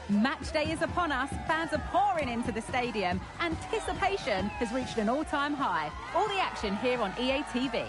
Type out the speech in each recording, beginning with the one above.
Match day is upon us, fans are pouring into the stadium, anticipation has reached an all-time high. All the action here on EA TV.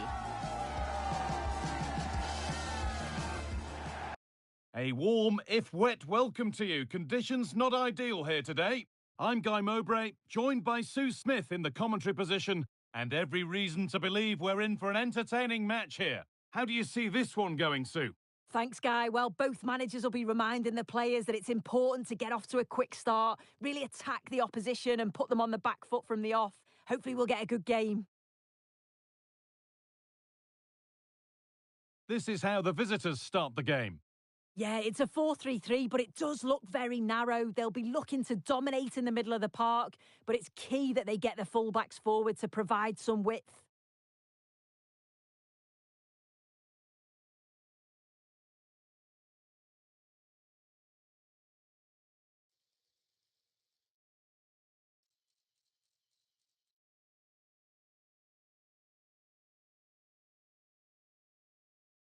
A warm, if wet, welcome to you. Conditions not ideal here today. I'm Guy Mowbray, joined by Sue Smith in the commentary position, and every reason to believe we're in for an entertaining match here. How do you see this one going, Sue? Thanks, Guy. Well, both managers will be reminding the players that it's important to get off to a quick start, really attack the opposition and put them on the back foot from the off. Hopefully we'll get a good game. This is how the visitors start the game. Yeah, it's a 4-3-3, but it does look very narrow. They'll be looking to dominate in the middle of the park, but it's key that they get the fullbacks forward to provide some width.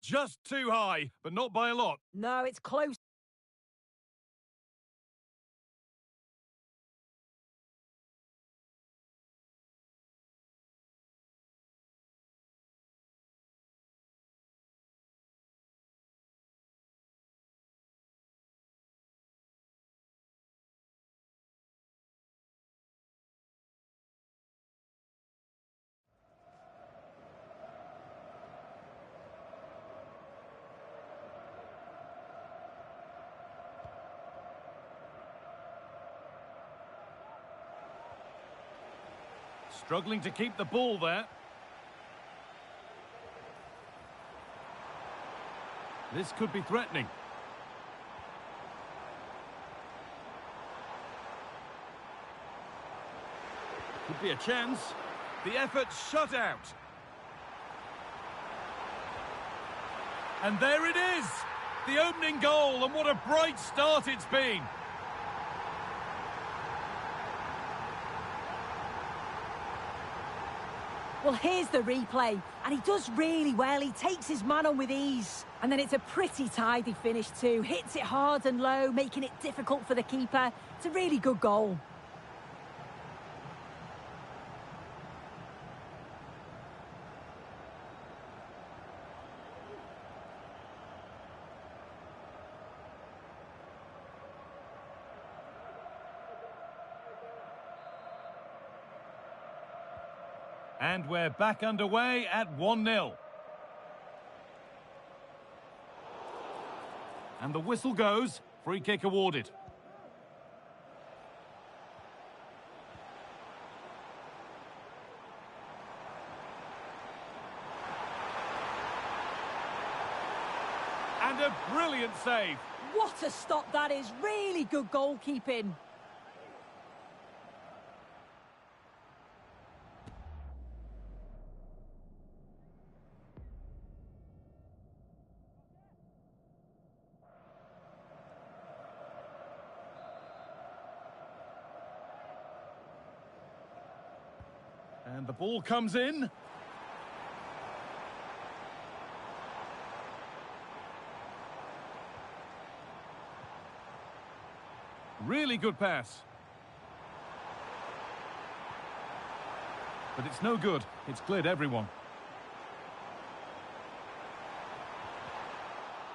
Just too high, but not by a lot. No, it's close. Struggling to keep the ball there. This could be threatening. Could be a chance. The effort shut out. And there it is! The opening goal, and what a bright start it's been. Well, here's the replay, and he does really well. He takes his man on with ease. And then it's a pretty tidy finish too. Hits it hard and low, making it difficult for the keeper. It's a really good goal. And we're back underway at 1-0. And the whistle goes, free kick awarded. And a brilliant save. What a stop that is. Really good goalkeeping. And the ball comes in. Really good pass. But it's no good. It's cleared everyone.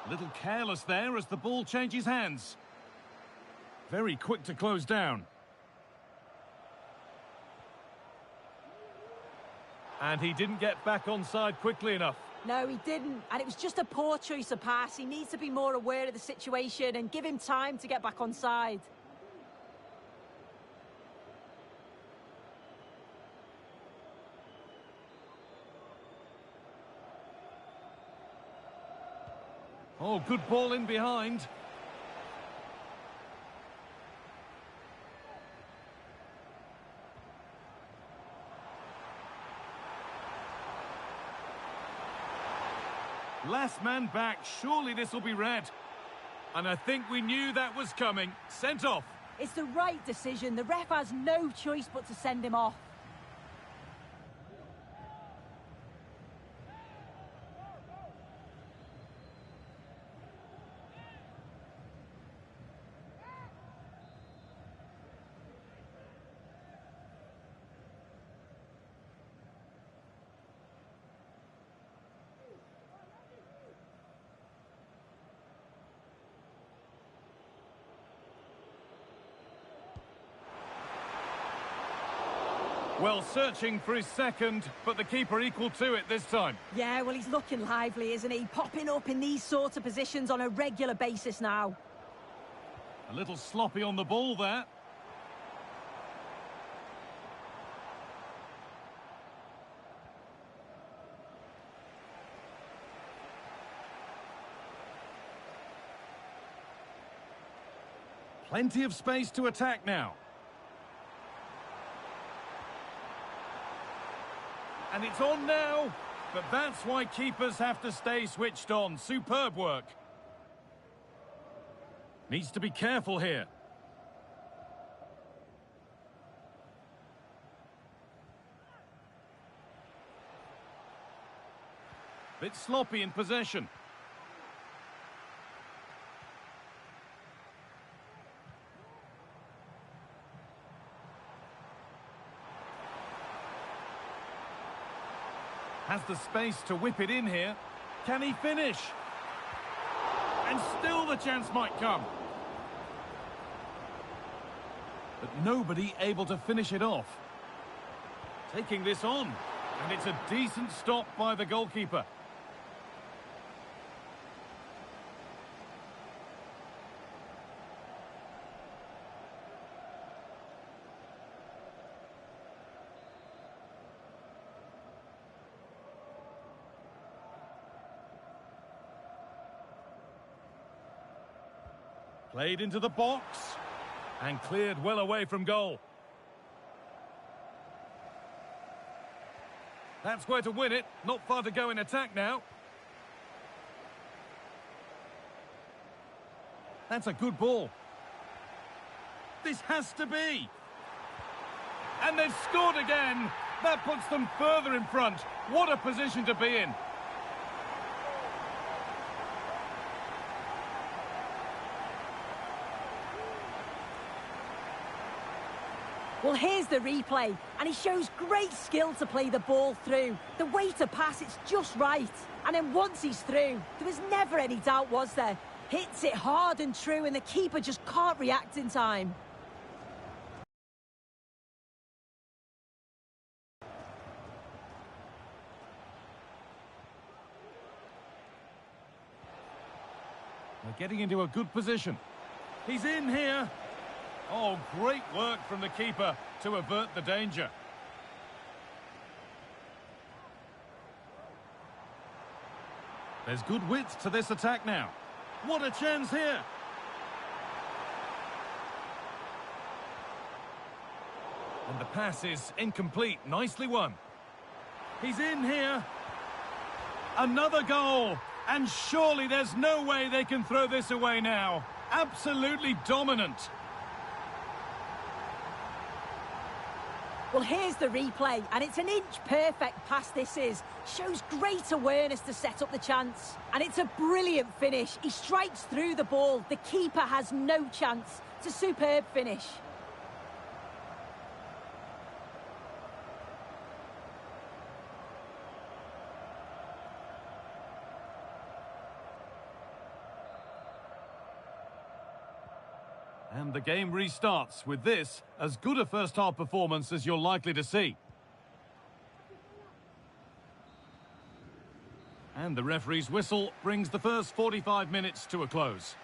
A little careless there as the ball changes hands. Very quick to close down. And he didn't get back onside quickly enough. No, he didn't. And it was just a poor choice of pass. He needs to be more aware of the situation and give him time to get back onside. Oh, good ball in behind. Last man back, surely this will be red. And I think we knew that was coming. Sent off. It's the right decision. The ref has no choice but to send him off. Well, searching for his second, but the keeper equal to it this time. Yeah, well, he's looking lively, isn't he? Popping up in these sorts of positions on a regular basis now. A little sloppy on the ball there. Plenty of space to attack now. And it's on now, but that's why keepers have to stay switched on. Superb work. Needs to be careful here. Bit sloppy in possession. Has the space to whip it in here. Can he finish? And still the chance might come. But nobody able to finish it off. Taking this on. And it's a decent stop by the goalkeeper. Played into the box and cleared well away from goal. That's where to win it. Not far to go in attack now. That's a good ball. This has to be. And they've scored again. That puts them further in front. What a position to be in. Well, here's the replay, and he shows great skill to play the ball through. The way to pass, it's just right. And then once he's through, there was never any doubt, was there? Hits it hard and true, and the keeper just can't react in time. They're getting into a good position. He's in here. Oh, great work from the keeper to avert the danger. There's good width to this attack now. What a chance here! And the pass is incomplete. Nicely won. He's in here. Another goal. And surely there's no way they can throw this away now. Absolutely dominant. Well, here's the replay, and it's an inch-perfect pass this is. Shows great awareness to set up the chance. And it's a brilliant finish. He strikes through the ball. The keeper has no chance. It's a superb finish. And the game restarts with this, as good a first-half performance as you're likely to see. And the referee's whistle brings the first 45 minutes to a close.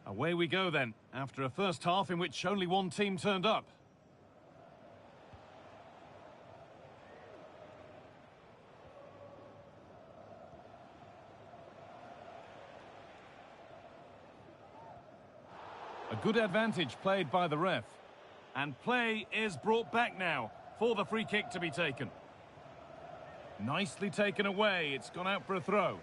Away we go then, after a first half in which only one team turned up. A good advantage played by the ref. And play is brought back now for the free kick to be taken. Nicely taken away, it's gone out for a throw.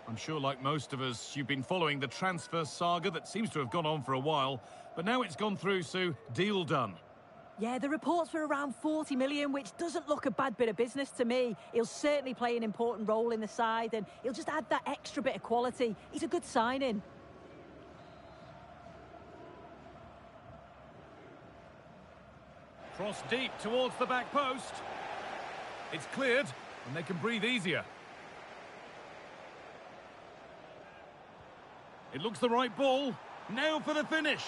I'm sure, like most of us, you've been following the transfer saga that seems to have gone on for a while. But now it's gone through, Sue. Deal done. Yeah, the reports were around 40 million, which doesn't look a bad bit of business to me. He'll certainly play an important role in the side, and he'll just add that extra bit of quality. He's a good signing. Cross deep towards the back post. It's cleared, and they can breathe easier. It looks the right ball. Now for the finish.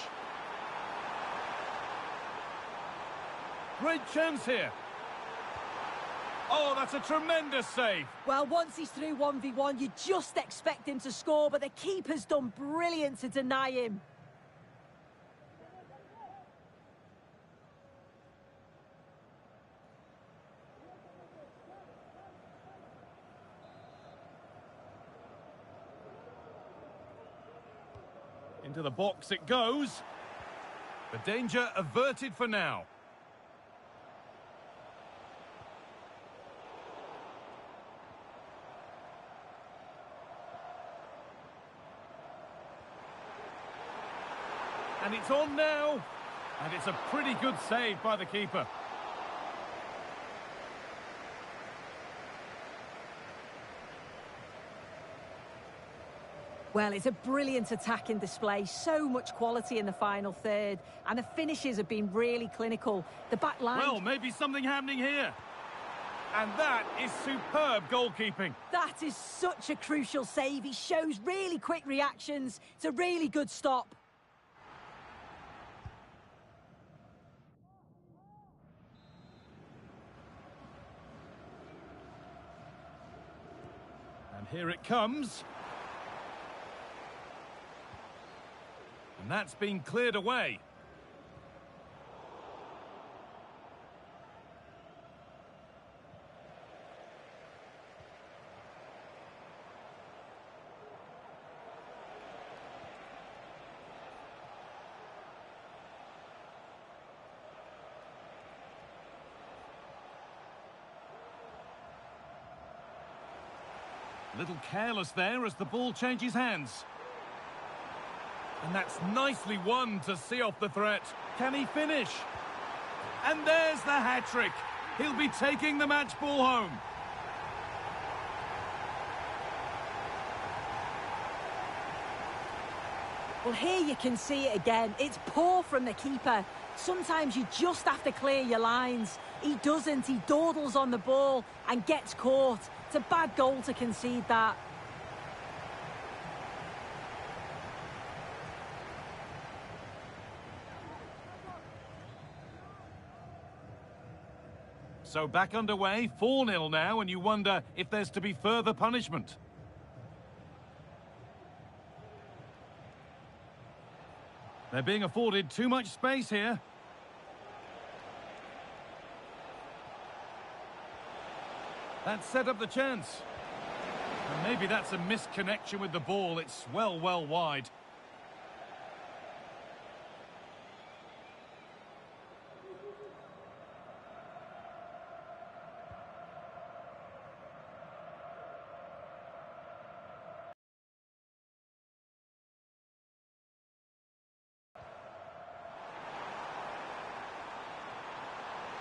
Great chance here. Oh, that's a tremendous save. Well, once he's through 1v1, you just expect him to score, but the keeper's done brilliant to deny him. Into the box it goes. The danger averted for now. And it's on now. And it's a pretty good save by the keeper. Well, it's a brilliant attacking display, so much quality in the final third, and the finishes have been really clinical. The back line... Well, maybe something happening here. And that is superb goalkeeping. That is such a crucial save. He shows really quick reactions. It's a really good stop. And here it comes. And that's been cleared away. A little careless there as the ball changes hands. And that's nicely won to see off the threat. Can he finish? And there's the hat-trick. He'll be taking the match ball home. Well, here you can see it again. It's poor from the keeper. Sometimes you just have to clear your lines. He doesn't. He dawdles on the ball and gets caught. It's a bad goal to concede that. So back underway, 4-0 now, and you wonder if there's to be further punishment. They're being afforded too much space here. That set up the chance. And maybe that's a misconnection with the ball. It's well wide.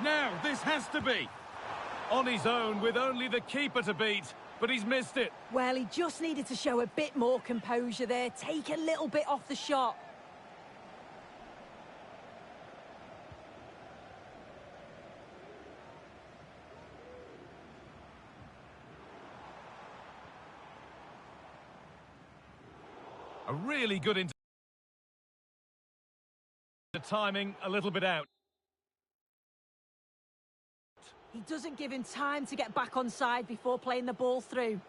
Now, this has to be. On his own, with only the keeper to beat, but he's missed it. Well, he just needed to show a bit more composure there, take a little bit off the shot. A really good the timing, a little bit out. He doesn't give him time to get back on side before playing the ball through.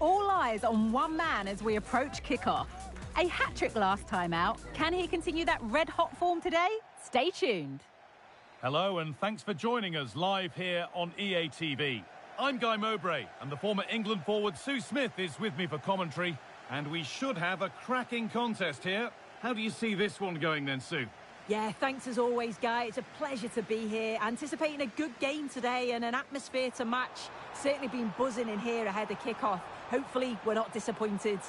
All eyes on one man as we approach kickoff. A hat-trick last time out. Can he continue that red-hot form today? Stay tuned. Hello and thanks for joining us live here on EA TV. I'm Guy Mowbray and the former England forward Sue Smith is with me for commentary. And we should have a cracking contest here. How do you see this one going then, Sue? Yeah, thanks as always, Guy. It's a pleasure to be here. Anticipating a good game today and an atmosphere to match. Certainly been buzzing in here ahead of kickoff. Hopefully we're not disappointed.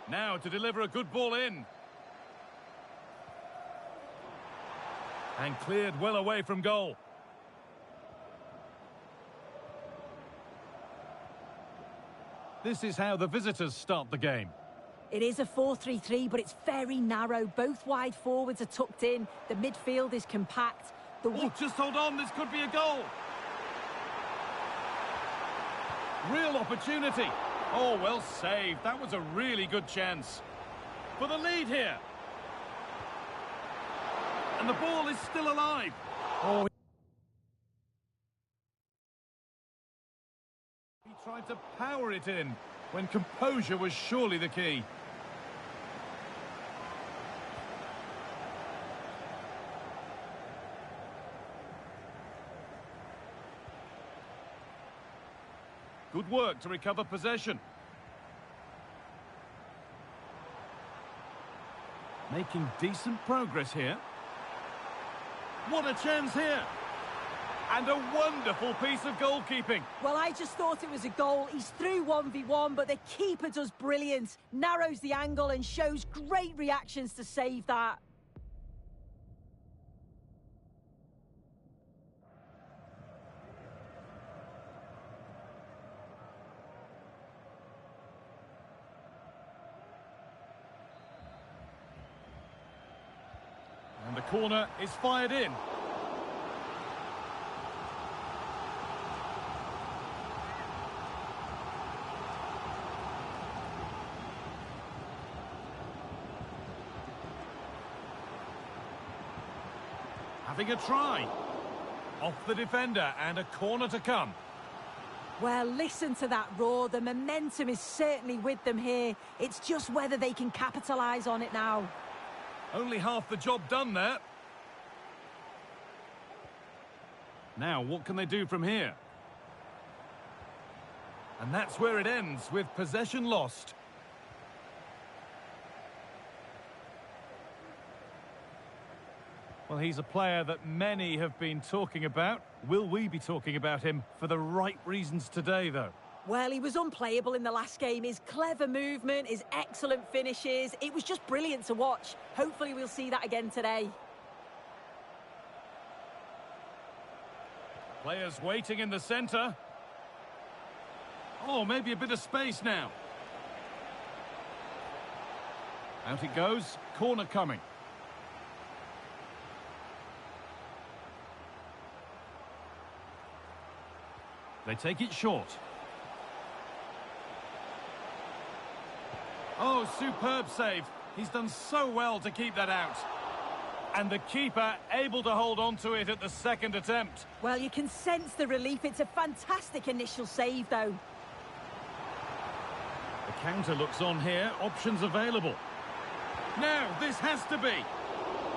Now to deliver a good ball in. And cleared well away from goal. This is how the visitors start the game. It is a 4-3-3, but it's very narrow. Both wide forwards are tucked in. The midfield is compact. Oh, just hold on, this could be a goal. Real opportunity. Oh, well saved. That was a really good chance. For the lead here. And the ball is still alive. Oh, he tried to power it in when composure was surely the key. Good work to recover possession. Making decent progress here. What a chance here. And a wonderful piece of goalkeeping. Well, I just thought it was a goal. He's through 1v1, but the keeper does brilliant. Narrows the angle and shows great reactions to save that. And the corner is fired in. Having a try. Off the defender and a corner to come. Well, listen to that roar. The momentum is certainly with them here. It's just whether they can capitalise on it now. Only half the job done there. Now, what can they do from here? And that's where it ends, with possession lost. Well, he's a player that many have been talking about. Will we be talking about him for the right reasons today, though? Well, he was unplayable in the last game. His clever movement, his excellent finishes, it was just brilliant to watch. Hopefully we'll see that again today. Players waiting in the centre. Oh, maybe a bit of space now. Out it goes. Corner coming. They take it short. Oh, superb save. He's done so well to keep that out. And the keeper able to hold on to it at the second attempt. Well, you can sense the relief. It's a fantastic initial save, though. The counter looks on here. Options available. Now, this has to be.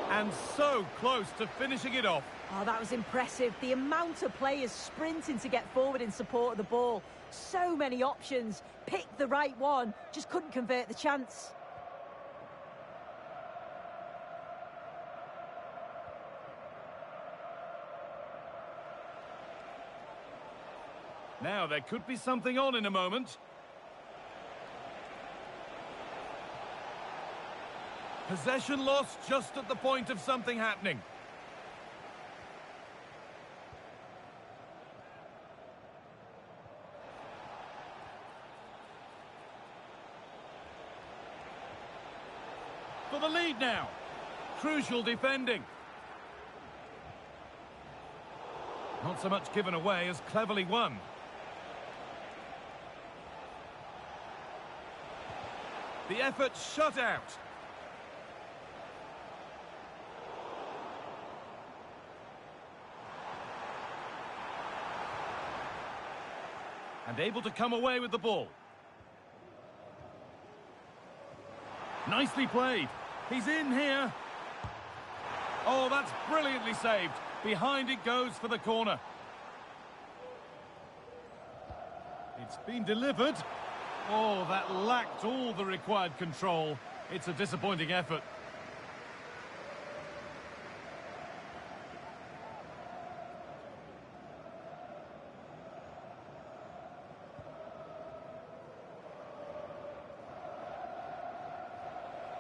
And so close to finishing it off. Oh, that was impressive. The amount of players sprinting to get forward in support of the ball. So many options. Picked the right one. Just couldn't convert the chance. Now, there could be something on in a moment. Possession lost just at the point of something happening. For the lead now. Crucial defending. Not so much given away as cleverly won. The effort shut out. and able to come away with the ball. Nicely played. He's in here. Oh, that's brilliantly saved. Behind it goes for the corner. It's been delivered. Oh, that lacked all the required control. It's a disappointing effort.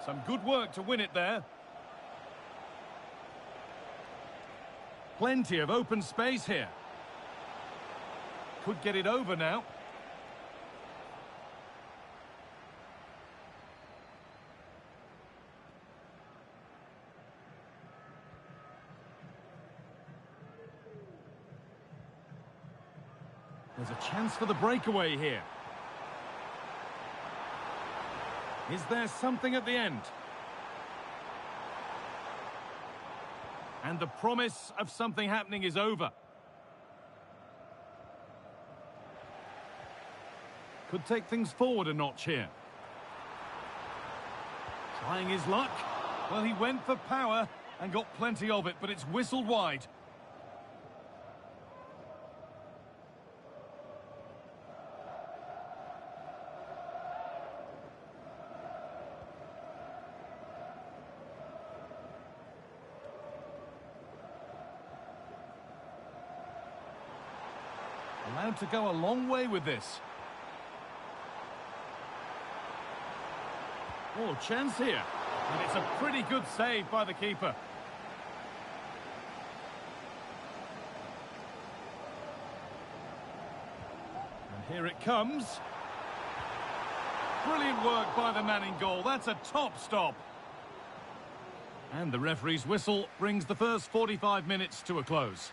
Some good work to win it there. Plenty of open space here. Could get it over now. There's a chance for the breakaway here. Is there something at the end? And the promise of something happening is over. Could take things forward a notch here. Trying his luck. Well, he went for power and got plenty of it, but it's whistled wide. Allowed to go a long way with this. Oh, chance here. And it's a pretty good save by the keeper. And here it comes. Brilliant work by the man in goal. That's a top stop. And the referee's whistle brings the first 45 minutes to a close.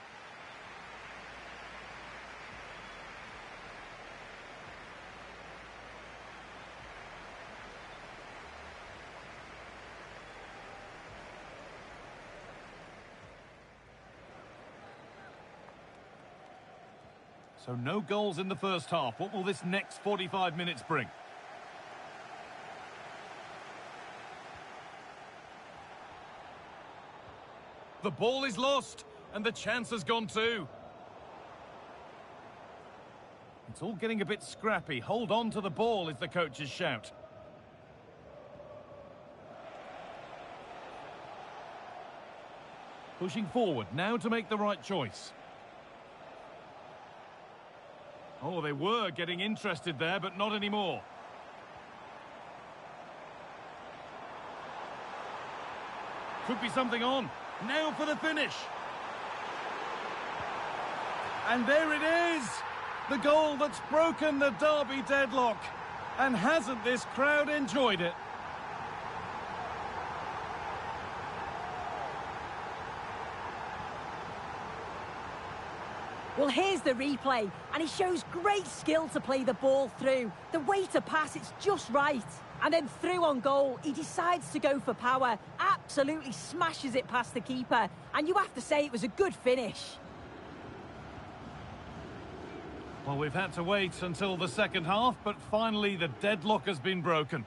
So no goals in the first half. What will this next 45 minutes bring? The ball is lost, and the chance has gone too. It's all getting a bit scrappy. Hold on to the ball is the coach's shout. Pushing forward now to make the right choice. Oh, they were getting interested there, but not anymore. Could be something on. Now for the finish. And there it is! The goal that's broken the derby deadlock. And hasn't this crowd enjoyed it? Well, here's the replay, and he shows great skill to play the ball through. The way to pass, it's just right. And then through on goal, he decides to go for power, absolutely smashes it past the keeper, and you have to say it was a good finish. Well, we've had to wait until the second half, but finally the deadlock has been broken.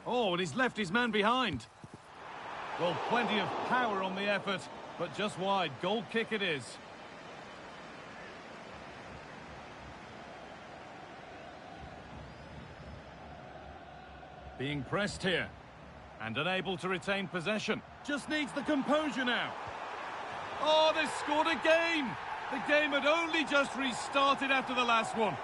Oh, and he's left his man behind. Well, plenty of power on the effort, but just wide. Goal kick it is. Being pressed here. And unable to retain possession. Just needs the composure now. Oh, they've scored again! The game had only just restarted after the last one.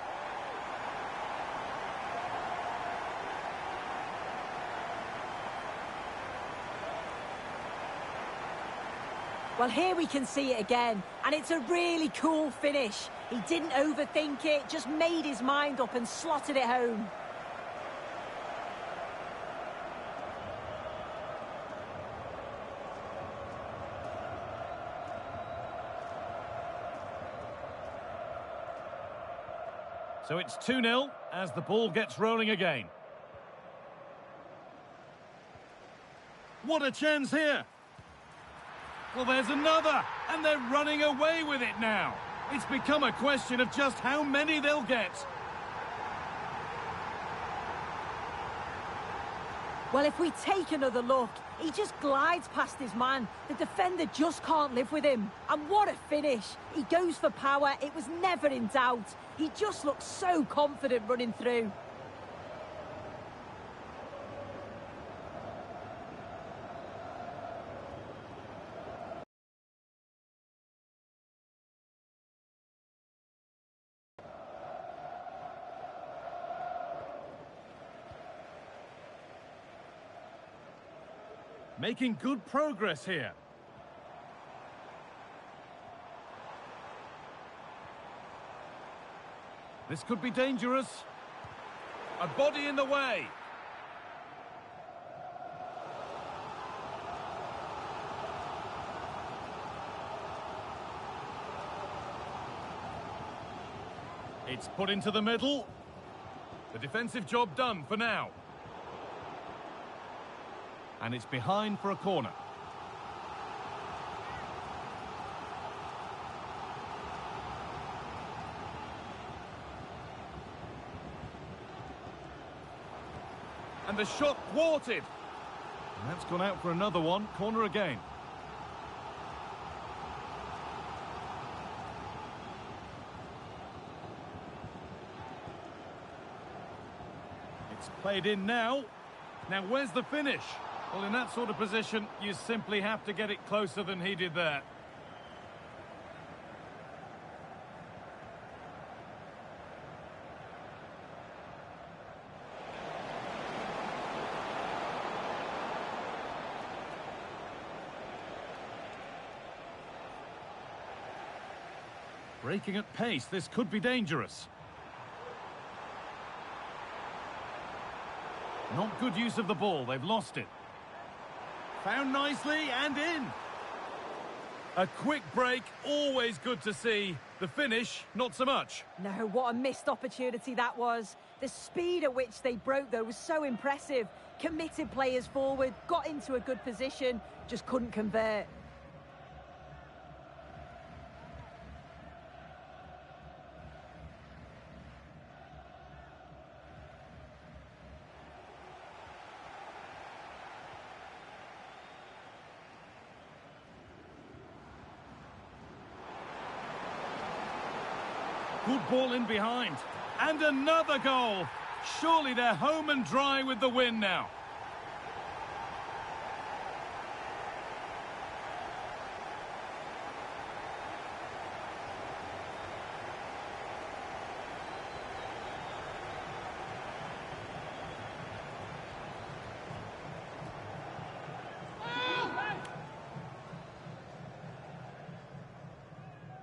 Well, here we can see it again, and it's a really cool finish. He didn't overthink it, just made his mind up and slotted it home. So it's 2-0 as the ball gets rolling again. What a chance here! Well, there's another, and they're running away with it now. It's become a question of just how many they'll get. Well, if we take another look, he just glides past his man. The defender just can't live with him. And what a finish. He goes for power. It was never in doubt. He just looks so confident running through. Making good progress here. This could be dangerous. A body in the way. It's put into the middle. The defensive job done for now. And it's behind for a corner. And the shot thwarted. And that's gone out for another one. Corner again. It's played in now. Now where's the finish? Well, in that sort of position, you simply have to get it closer than he did there. Breaking at pace, this could be dangerous. Not good use of the ball, they've lost it. Found nicely and in. A quick break, always good to see. The finish, not so much. No, what a missed opportunity that was. The speed at which they broke, though, was so impressive. Committed players forward, got into a good position, just couldn't convert. Good ball in behind. And another goal. Surely they're home and dry with the win now.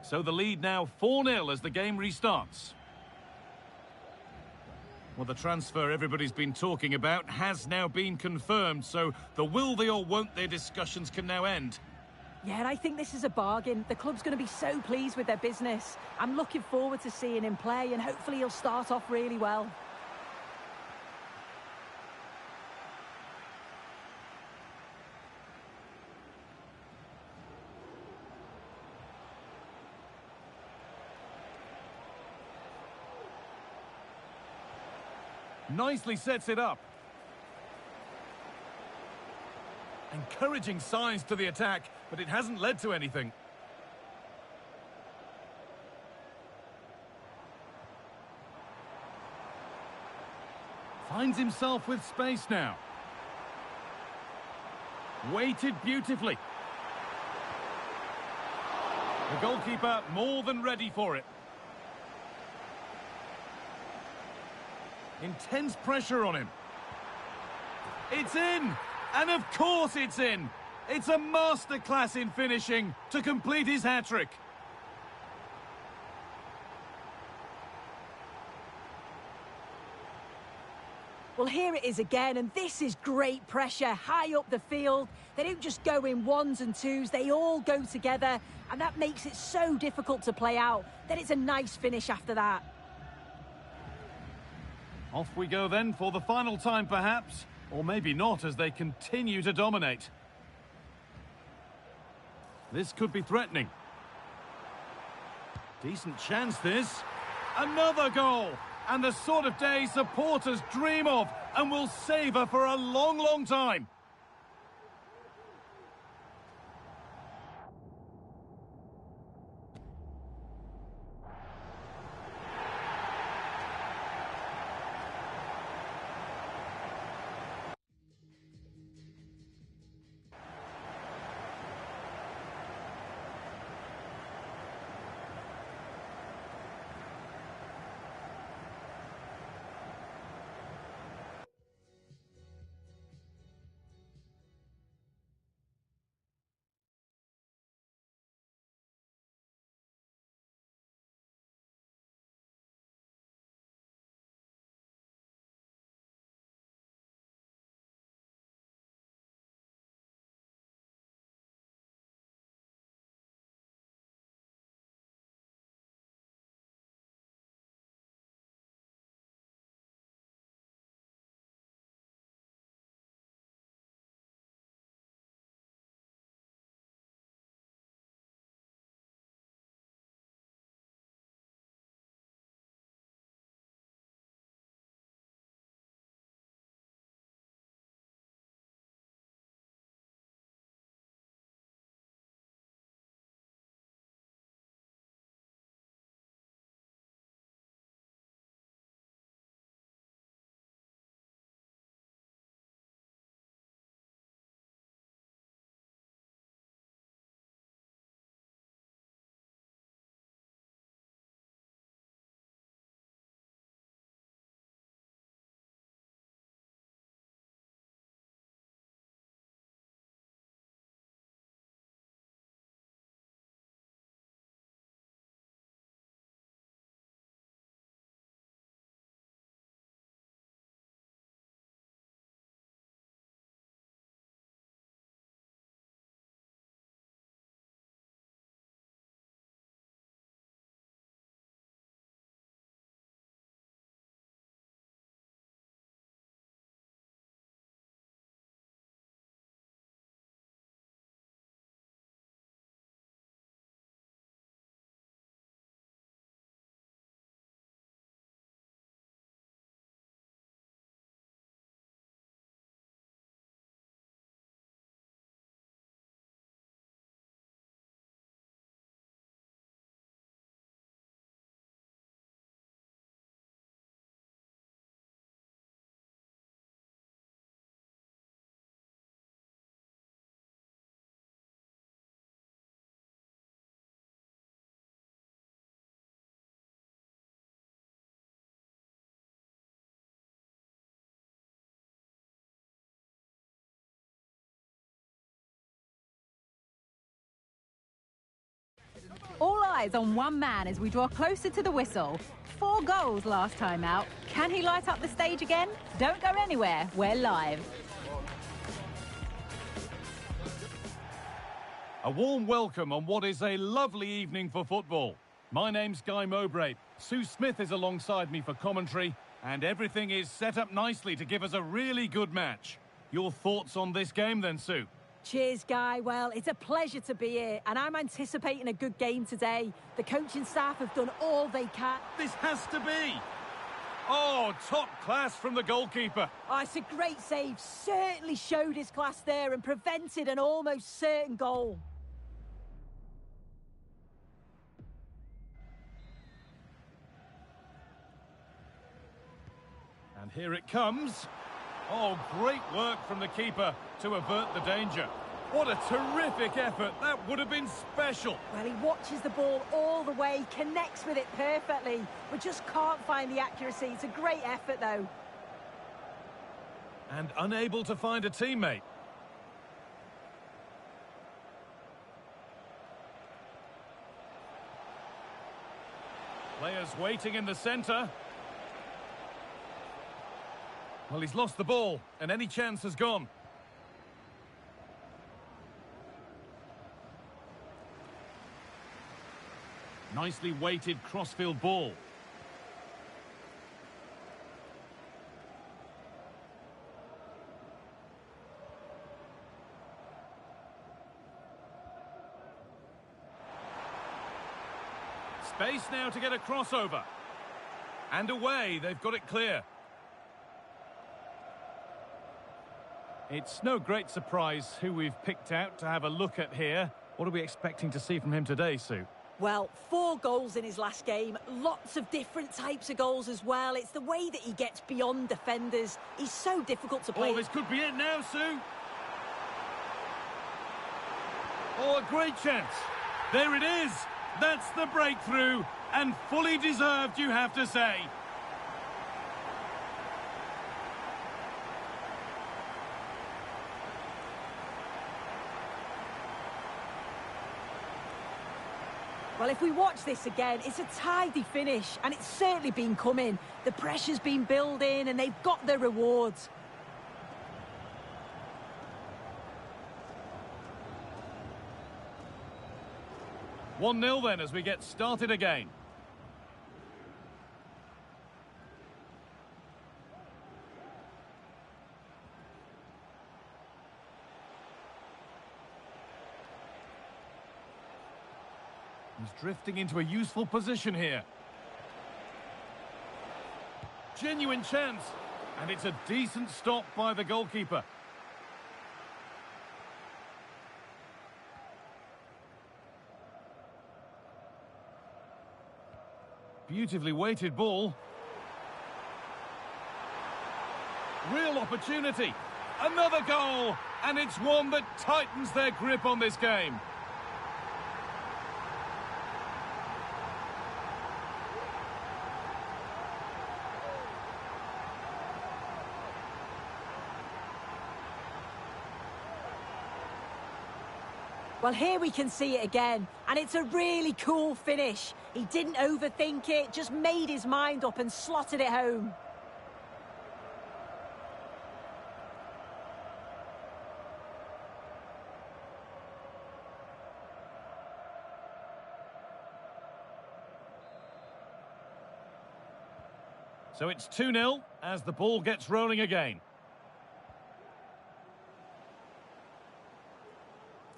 So the lead now 4-0 as the game restarts. Well, the transfer everybody's been talking about has now been confirmed, so the will they or won't they discussions can now end. Yeah, and I think this is a bargain. The club's going to be so pleased with their business. I'm looking forward to seeing him play, and hopefully he'll start off really well. Nicely sets it up. Encouraging signs to the attack, but it hasn't led to anything. Finds himself with space now. Weighted beautifully. The goalkeeper more than ready for it. Intense pressure on him. It's in! And of course it's in! It's a masterclass in finishing to complete his hat-trick. Well, here it is again, and this is great pressure, high up the field. They don't just go in ones and twos, they all go together, and that makes it so difficult to play out. Then it's a nice finish after that. Off we go then for the final time perhaps, or maybe not as they continue to dominate. This could be threatening. Decent chance this. Another goal! And the sort of day supporters dream of and will savour for a long, long time. All eyes on one man as we draw closer to the whistle. 4 goals last time out. Can he light up the stage again? Don't go anywhere. We're live. A warm welcome on what is a lovely evening for football. My name's Guy Mowbray. Sue Smith is alongside me for commentary, and everything is set up nicely to give us a really good match. Your thoughts on this game then, Sue? Cheers, Guy. Well, it's a pleasure to be here, and I'm anticipating a good game today. The coaching staff have done all they can. This has to be! Oh, top class from the goalkeeper. Oh, it's a great save. Certainly showed his class there and prevented an almost certain goal. And here it comes. Oh, great work from the keeper to avert the danger. What a terrific effort. That would have been special. Well, he watches the ball all the way, connects with it perfectly, but just can't find the accuracy. It's a great effort, though. And unable to find a teammate. Players waiting in the centre. Well, he's lost the ball, and any chance has gone. Nicely weighted crossfield ball. Space now to get a crossover. And away, they've got it clear. It's no great surprise who we've picked out to have a look at here. What are we expecting to see from him today, Sue? Well, 4 goals in his last game. Lots of different types of goals as well. It's the way that he gets beyond defenders. He's so difficult to play. Oh, this could be it now, Sue. Oh, a great chance. There it is. That's the breakthrough. And fully deserved, you have to say. Well, if we watch this again, it's a tidy finish, and it's certainly been coming. The pressure's been building, and they've got their rewards. One 0 then as we get started again. He's drifting into a useful position here. Genuine chance. And it's a decent stop by the goalkeeper. Beautifully weighted ball. Real opportunity. Another goal. And it's one that tightens their grip on this game. Well, here we can see it again, and it's a really cool finish. He didn't overthink it, just made his mind up and slotted it home. So it's 2-0 as the ball gets rolling again.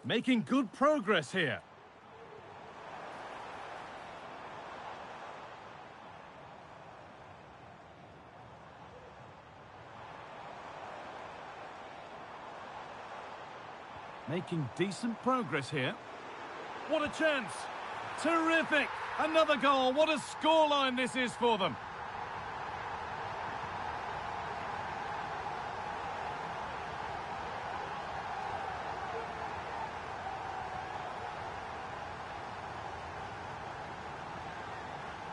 Making good progress here. Making decent progress here. What a chance! Terrific! Another goal. What a scoreline this is for them.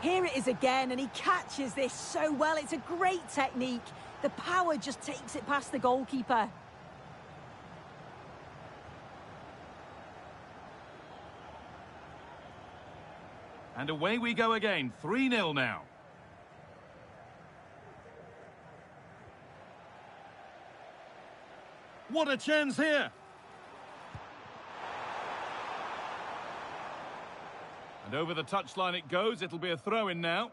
Here it is again, and he catches this so well. It's a great technique. The power just takes it past the goalkeeper. And away we go again, 3-0 now. What a chance here! And over the touchline it goes, it'll be a throw-in now.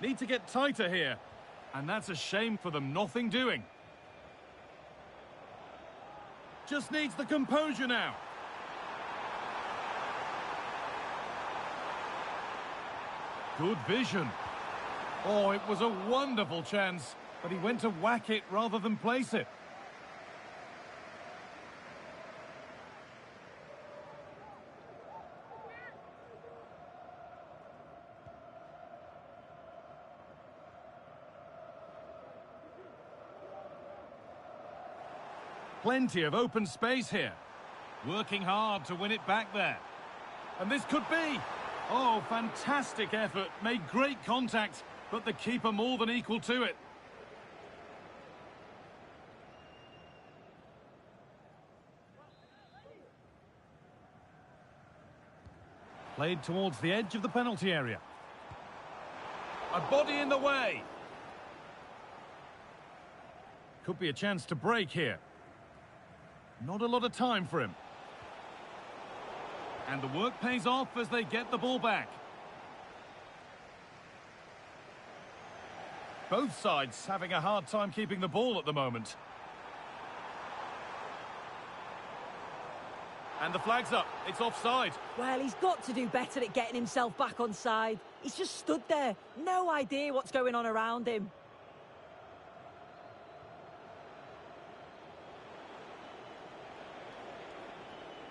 Need to get tighter here. And that's a shame for them, nothing doing. Just needs the composure now. Good vision. Oh, it was a wonderful chance, but he went to whack it rather than place it. Plenty of open space here. Working hard to win it back there. And this could be. Oh, fantastic effort. Made great contact, but the keeper more than equal to it. Played towards the edge of the penalty area. A body in the way. Could be a chance to break here. Not a lot of time for him. And the work pays off as they get the ball back. Both sides having a hard time keeping the ball at the moment. And the flag's up. It's offside. Well, he's got to do better at getting himself back on side. He's just stood there. No idea what's going on around him.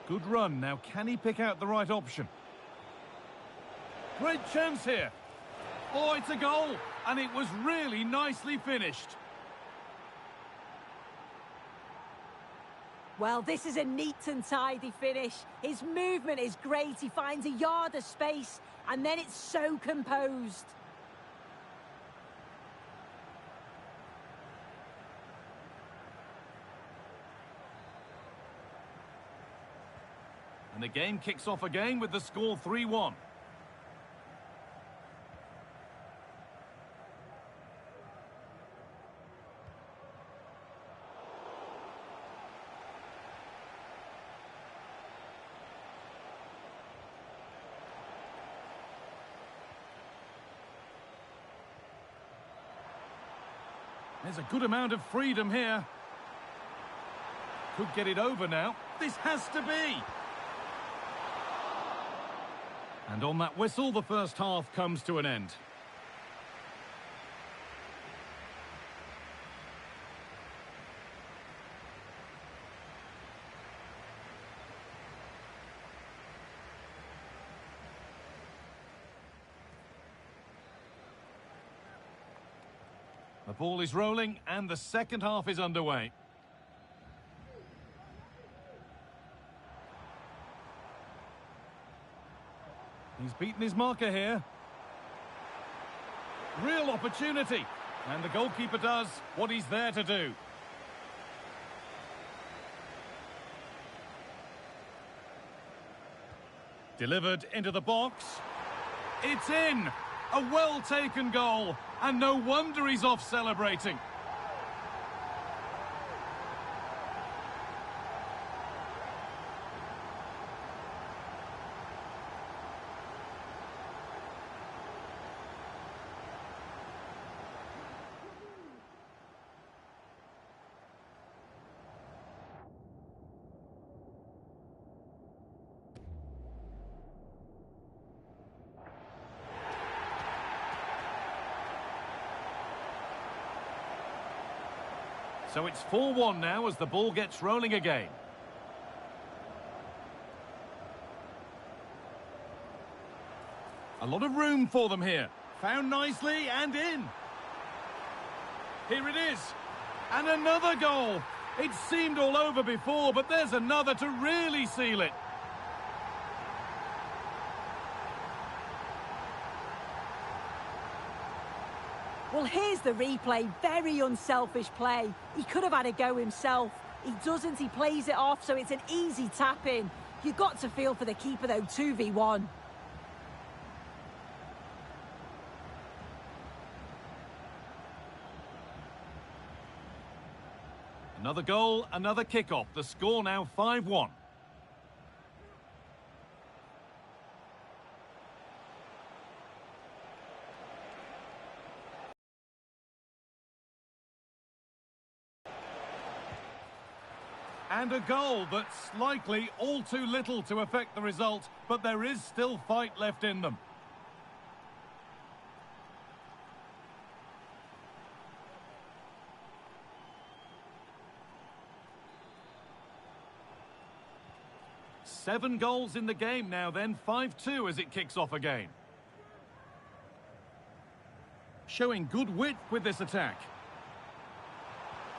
Good run. Now, can he pick out the right option? Great chance here. Oh, it's a goal. And it was really nicely finished. Well, this is a neat and tidy finish. His movement is great. He finds a yard of space, and then it's so composed. And the game kicks off again with the score 3-1. There's a good amount of freedom here. Could get it over now. This has to be. And on that whistle, the first half comes to an end. The ball is rolling and the second half is underway. He's beaten his marker here. Real opportunity. And the goalkeeper does what he's there to do. Delivered into the box. It's in! A well-taken goal. And no wonder he's off celebrating. So it's 4-1 now as the ball gets rolling again. A lot of room for them here. Found nicely and in. Here it is. And another goal. It seemed all over before, but there's another to really seal it. Well, here's the replay. Very unselfish play. He could have had a go himself. He doesn't. He plays it off, so it's an easy tap-in. You've got to feel for the keeper, though, 2v1. Another goal, another kick-off. The score now 5-1. And a goal that's likely all too little to affect the result, but there is still fight left in them. Seven goals in the game now then, 5-2 as it kicks off again. Showing good width with this attack.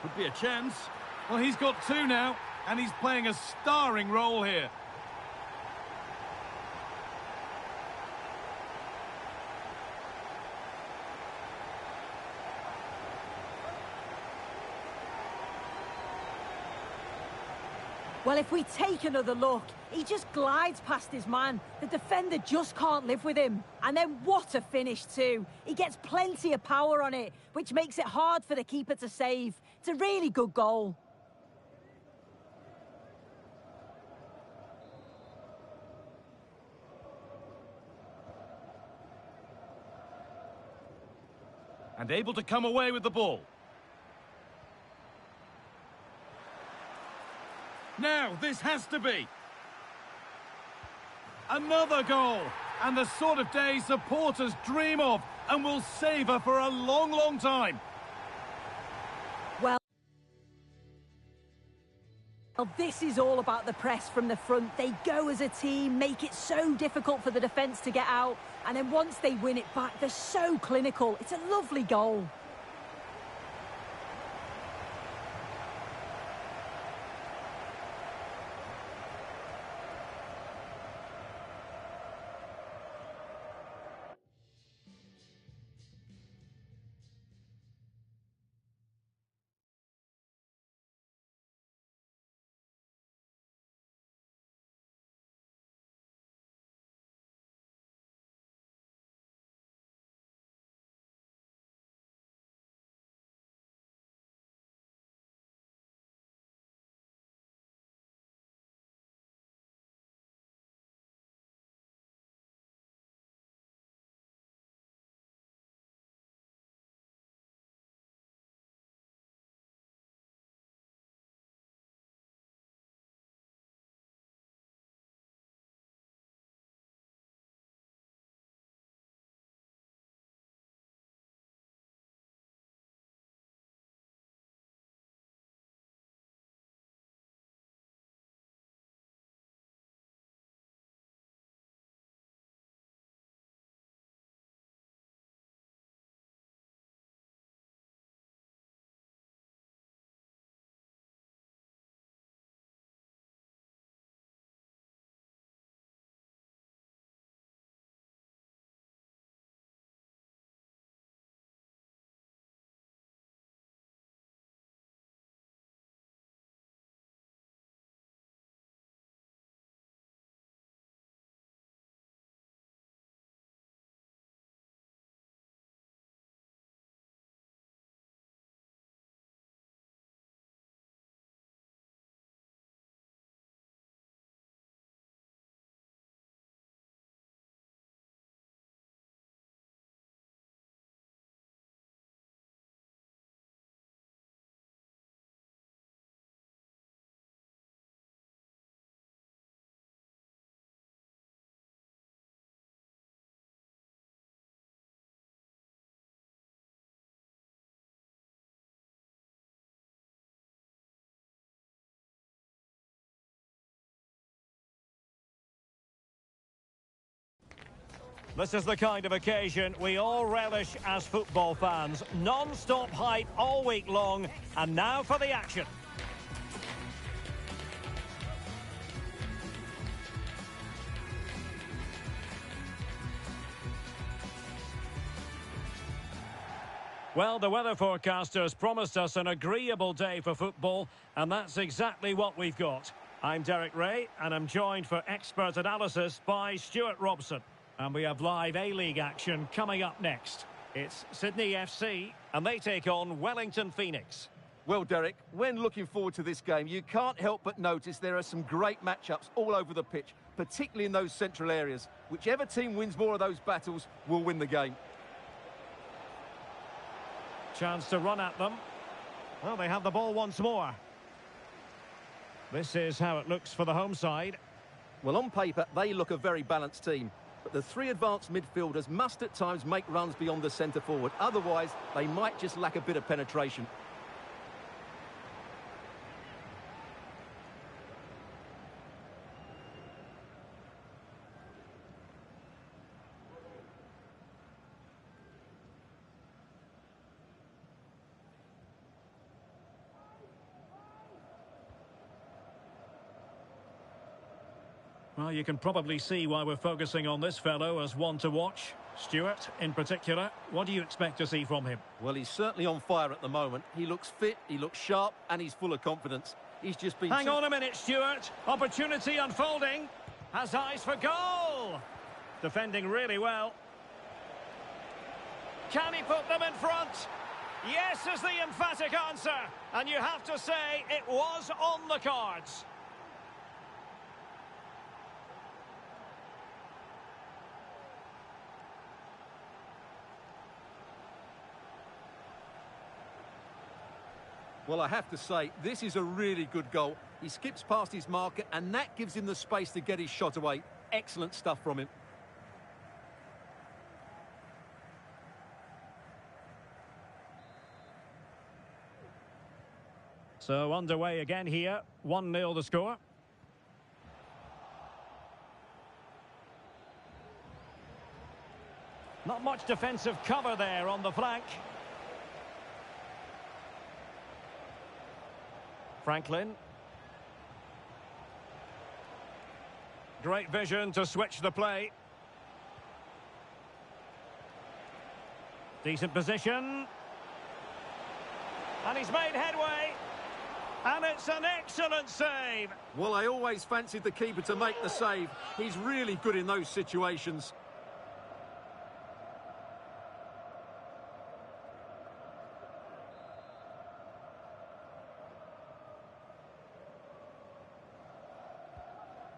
Could be a chance. Well, he's got two now, and he's playing a starring role here. Well, if we take another look, he just glides past his man. The defender just can't live with him. And then what a finish too. He gets plenty of power on it, which makes it hard for the keeper to save. It's a really good goal. And able to come away with the ball. Now, this has to be. Another goal. And the sort of day supporters dream of and will savour for a long, long time. Well, this is all about the press from the front. They go as a team, make it so difficult for the defence to get out. And then once they win it back, they're so clinical. It's a lovely goal. This is the kind of occasion we all relish as football fans. Non-stop hype all week long, and now for the action. Well, the weather forecasters promised us an agreeable day for football, and that's exactly what we've got. I'm Derek Ray, and I'm joined for expert analysis by Stuart Robson. And we have live A-League action coming up next. It's Sydney FC, and they take on Wellington Phoenix. Well, Derek, when looking forward to this game, you can't help but notice there are some great matchups all over the pitch, particularly in those central areas. Whichever team wins more of those battles will win the game. Chance to run at them. Well, they have the ball once more. This is how it looks for the home side. Well, on paper, they look a very balanced team. But the three advanced midfielders must at times make runs beyond the centre forward. Otherwise, they might just lack a bit of penetration. Well, you can probably see why we're focusing on this fellow as one to watch. Stuart, in particular, what do you expect to see from him? Well, he's certainly on fire at the moment. He looks fit, he looks sharp, and he's full of confidence. He's just been... Hang on a minute, Stuart. Opportunity unfolding. Has eyes for goal. Defending really well. Can he put them in front? Yes is the emphatic answer. And you have to say it was on the cards. Well, I have to say, this is a really good goal. He skips past his marker, and that gives him the space to get his shot away. Excellent stuff from him. So underway again here. 1-0 the score. Not much defensive cover there on the flank. Franklin. Great vision to switch the play. Decent position. And he's made headway. And it's an excellent save. Well, I always fancied the keeper to make the save. He's really good in those situations.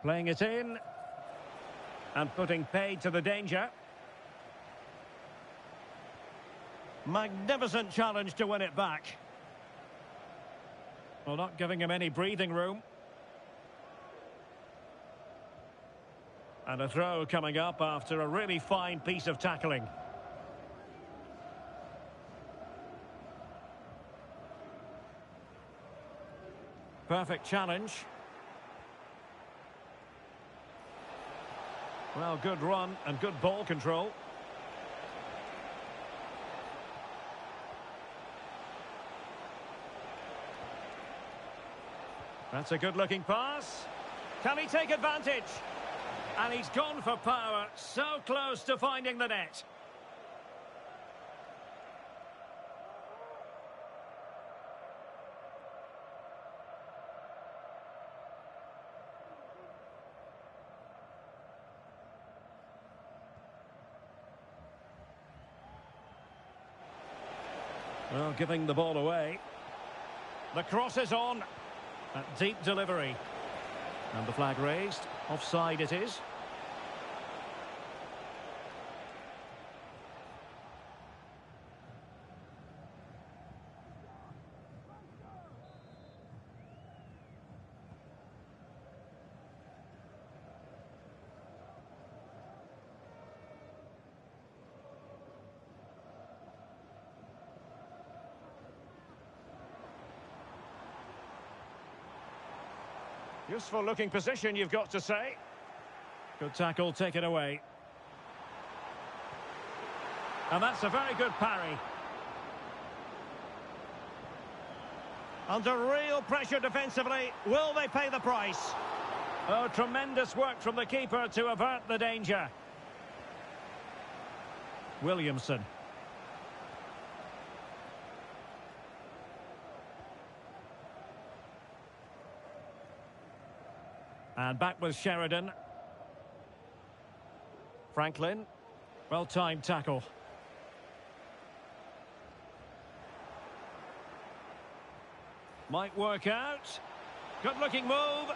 Playing it in. And putting paid to the danger. Magnificent challenge to win it back. Well, not giving him any breathing room. And a throw coming up after a really fine piece of tackling. Perfect challenge. Well, good run and good ball control. That's a good-looking pass. Can he take advantage? And he's gone for power, so close to finding the net. Well, giving the ball away. The cross is on. A deep delivery. And the flag raised. Offside it is. Useful looking position, you've got to say. Good tackle, take it away. And that's a very good parry. Under real pressure defensively, will they pay the price? Oh, tremendous work from the keeper to avert the danger. Williamson. And back with Sheridan. Franklin. Well-timed tackle. Might work out. Good-looking move.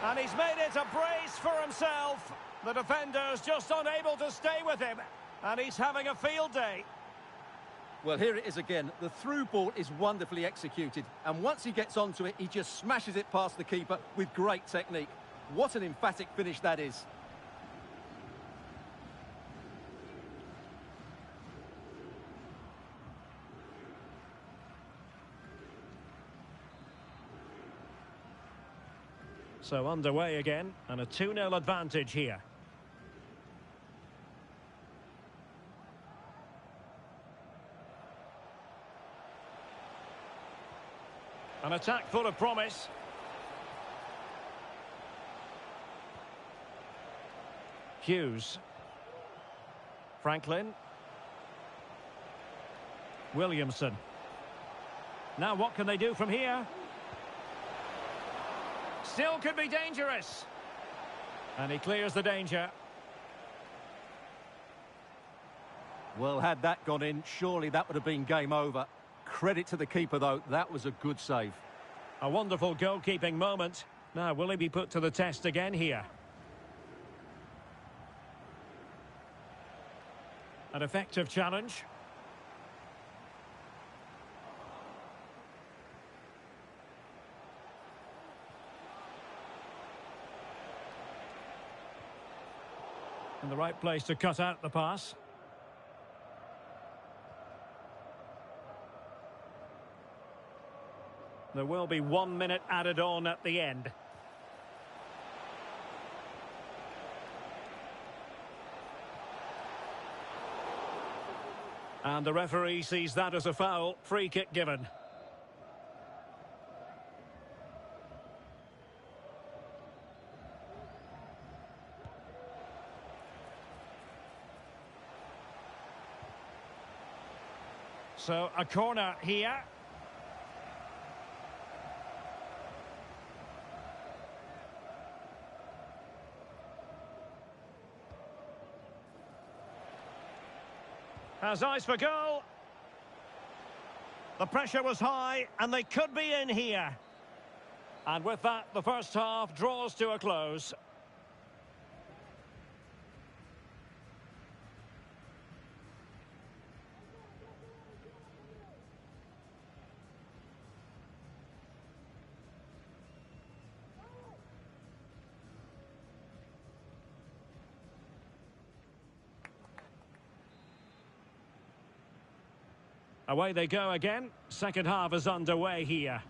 And he's made it a brace for himself. The defender's just unable to stay with him. And he's having a field day. Well, here it is again. The through ball is wonderfully executed. And once he gets onto it, he just smashes it past the keeper with great technique. What an emphatic finish that is. So underway again, and a 2-0 advantage here. An attack full of promise. Hughes. Franklin. Williamson. Now what can they do from here? Still could be dangerous. And he clears the danger. Well, had that gone in, surely that would have been game over. Credit to the keeper, though. That was a good save. A wonderful goalkeeping moment. Now, will he be put to the test again here? An effective challenge. In the right place to cut out the pass. There will be 1 minute added on at the end. And the referee sees that as a foul. Free kick given. So a corner here. Has eyes for goal. The pressure was high and they could be in here. And with that, the first half draws to a close. Away they go again. Second half is underway here.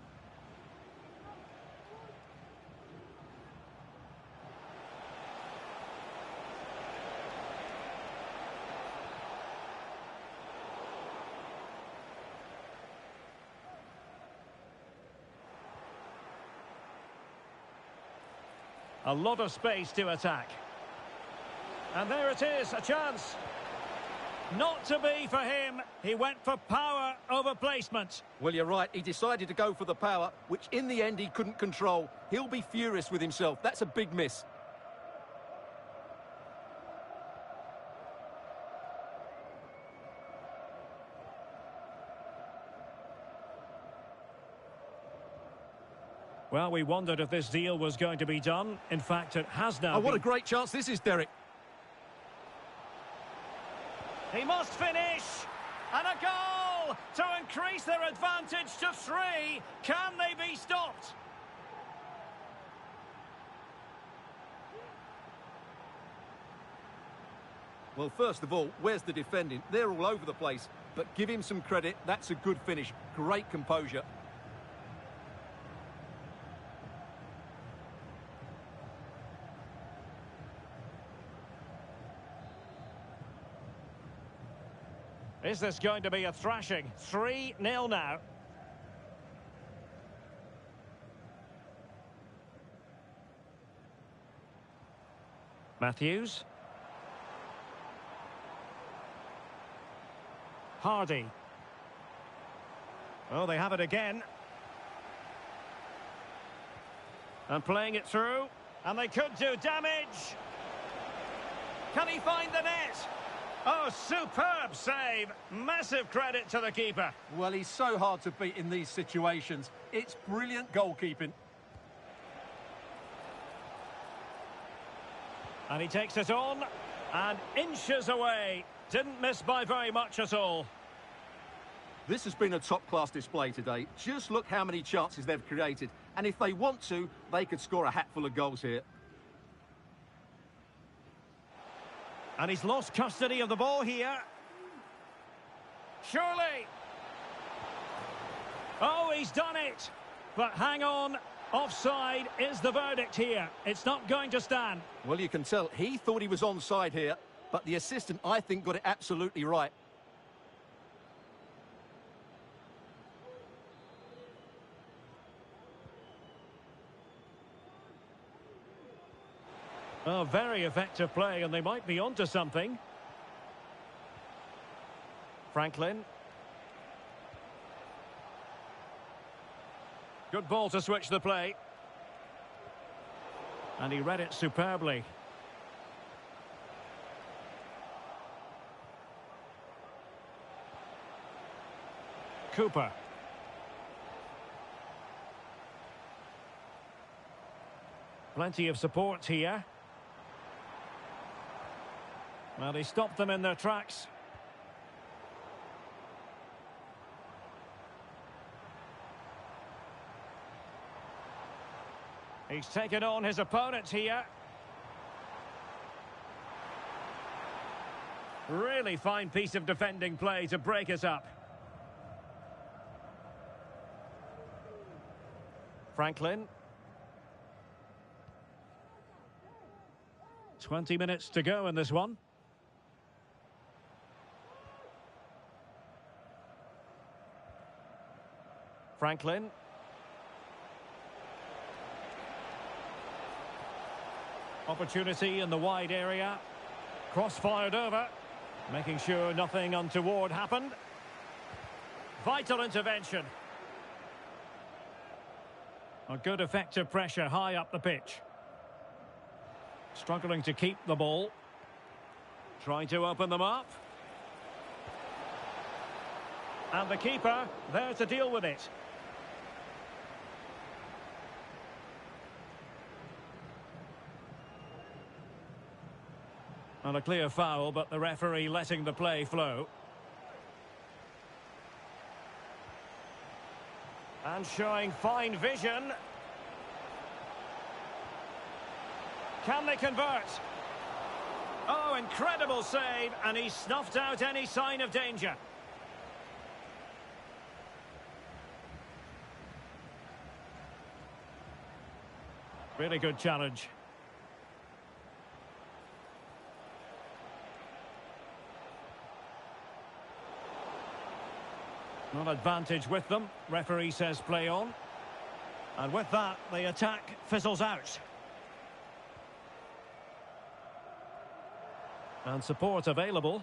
A lot of space to attack. And there it is, a chance. Not to be for him. He went for power over placement. Well, you're right. He decided to go for the power, which in the end he couldn't control. He'll be furious with himself. That's a big miss. Well, we wondered if this deal was going to be done. In fact, it has now. Oh, what a great chance this is, Derek. He must finish. And a goal to increase their advantage to 3. Can they be stopped? Well, first of all, where's the defending? They're all over the place. But give him some credit. That's a good finish. Great composure. Is this going to be a thrashing? 3-0 now. Matthews. Hardy. Oh, they have it again. And playing it through. And they could do damage. Can he find the net? Oh, superb save. Massive credit to the keeper. Well, he's so hard to beat in these situations. It's brilliant goalkeeping. And he takes it on and inches away. Didn't miss by very much at all. This has been a top-class display today. Just look how many chances they've created. And if they want to, they could score a hatful of goals here. And he's lost custody of the ball here. Surely. Oh, he's done it. But hang on. Offside is the verdict here. It's not going to stand. Well, you can tell he thought he was onside here, but the assistant, I think, got it absolutely right. Oh, very effective play, and they might be onto something. Franklin. Good ball to switch the play. And he read it superbly. Cooper. Plenty of support here. Well, he stopped them in their tracks. He's taken on his opponent here. Really fine piece of defending play to break us up. Franklin. 20 minutes to go in this one. Franklin. Opportunity in the wide area. Cross fired over. Making sure nothing untoward happened. Vital intervention. A good effective pressure high up the pitch. Struggling to keep the ball. Trying to open them up. And the keeper there to deal with it. And a clear foul, but the referee letting the play flow. And showing fine vision. Can they convert? Oh, incredible save, and he snuffed out any sign of danger. Really good challenge. Not advantage with them. Referee says play on. And with that, the attack fizzles out. And support available.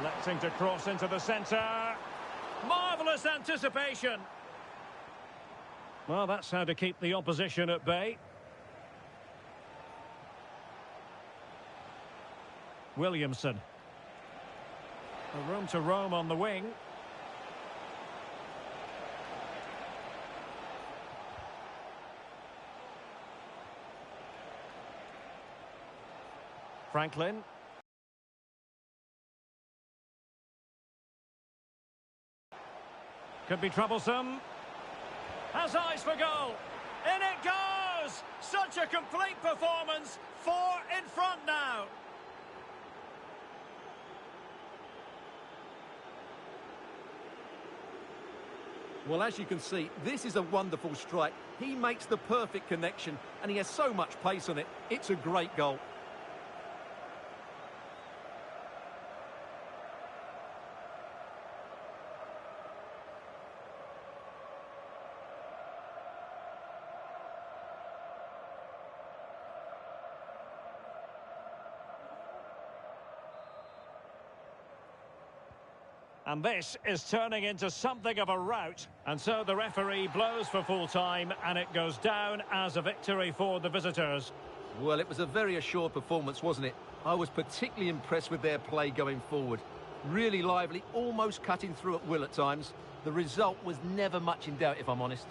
Electing to cross into the centre. Marvellous anticipation. Well, that's how to keep the opposition at bay. Williamson. A room to roam on the wing. Franklin. Could be troublesome. Has eyes for goal. In it goes! Such a complete performance. 4 in front now. Well, as you can see, this is a wonderful strike. He makes the perfect connection, and he has so much pace on it. It's a great goal. And this is turning into something of a rout. And so the referee blows for full time, and it goes down as a victory for the visitors. Well, it was a very assured performance, wasn't it? I was particularly impressed with their play going forward. Really lively, almost cutting through at will at times. The result was never much in doubt, if I'm honest.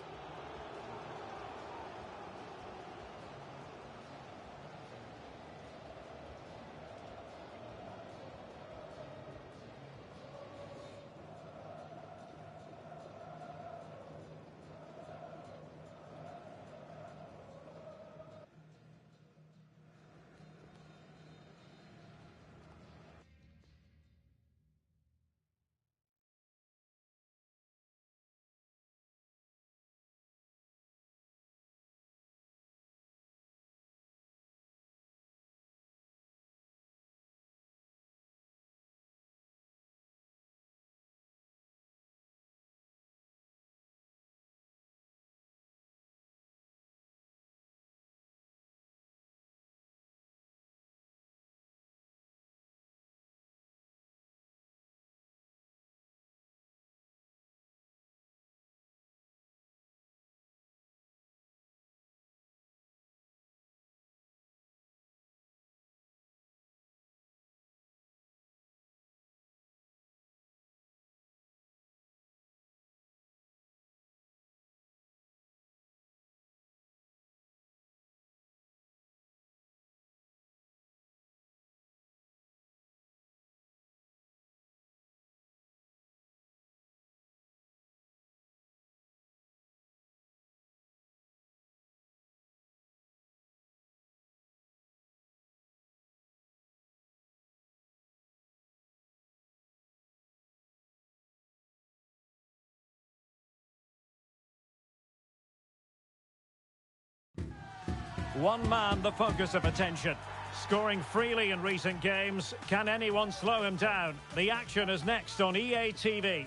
One man the focus of attention. Scoring freely in recent games. Can anyone slow him down? The action is next on EA TV.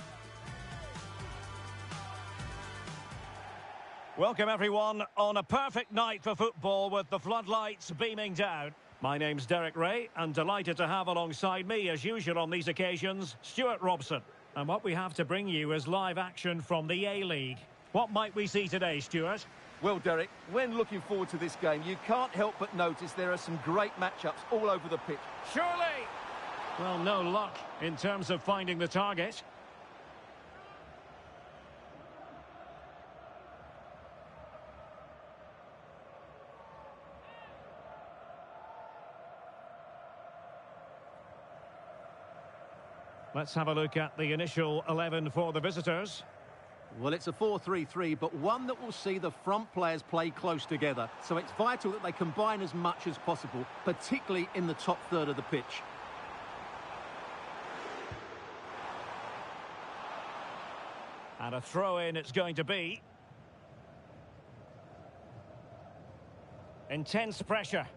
Welcome everyone on a perfect night for football with the floodlights beaming down. My name's Derek Ray and delighted to have alongside me as usual on these occasions, Stuart Robson. And what we have to bring you is live action from the A-League. What might we see today, Stuart? Well, Derek, when looking forward to this game, you can't help but notice there are some great matchups all over the pitch. Surely! Well, no luck in terms of finding the target. Let's have a look at the initial 11 for the visitors. Well, it's a 4-3-3, but one that will see the front players play close together. So it's vital that they combine as much as possible, particularly in the top third of the pitch. And a throw-in it's going to be. Intense pressure.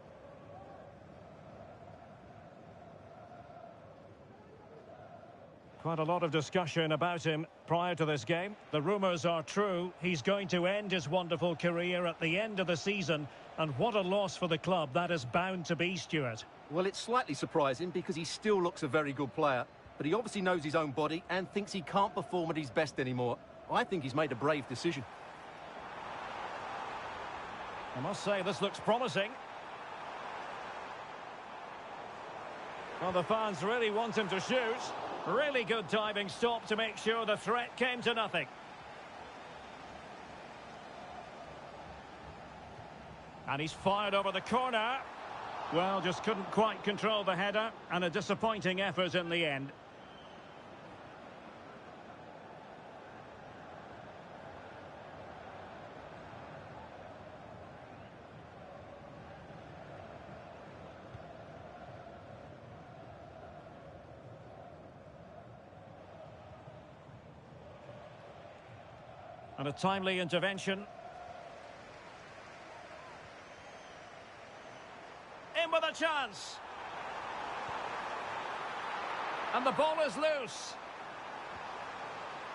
Quite a lot of discussion about him prior to this game. The rumours are true. He's going to end his wonderful career at the end of the season. And what a loss for the club that is bound to be, Stuart. Well, it's slightly surprising because he still looks a very good player. But he obviously knows his own body and thinks he can't perform at his best anymore. I think he's made a brave decision. I must say, this looks promising. Well, the fans really want him to shoot. Really good diving stop to make sure the threat came to nothing. And he's fired over the corner. Well, just couldn't quite control the header, and a disappointing effort in the end. And a timely intervention. In with a chance. And the ball is loose.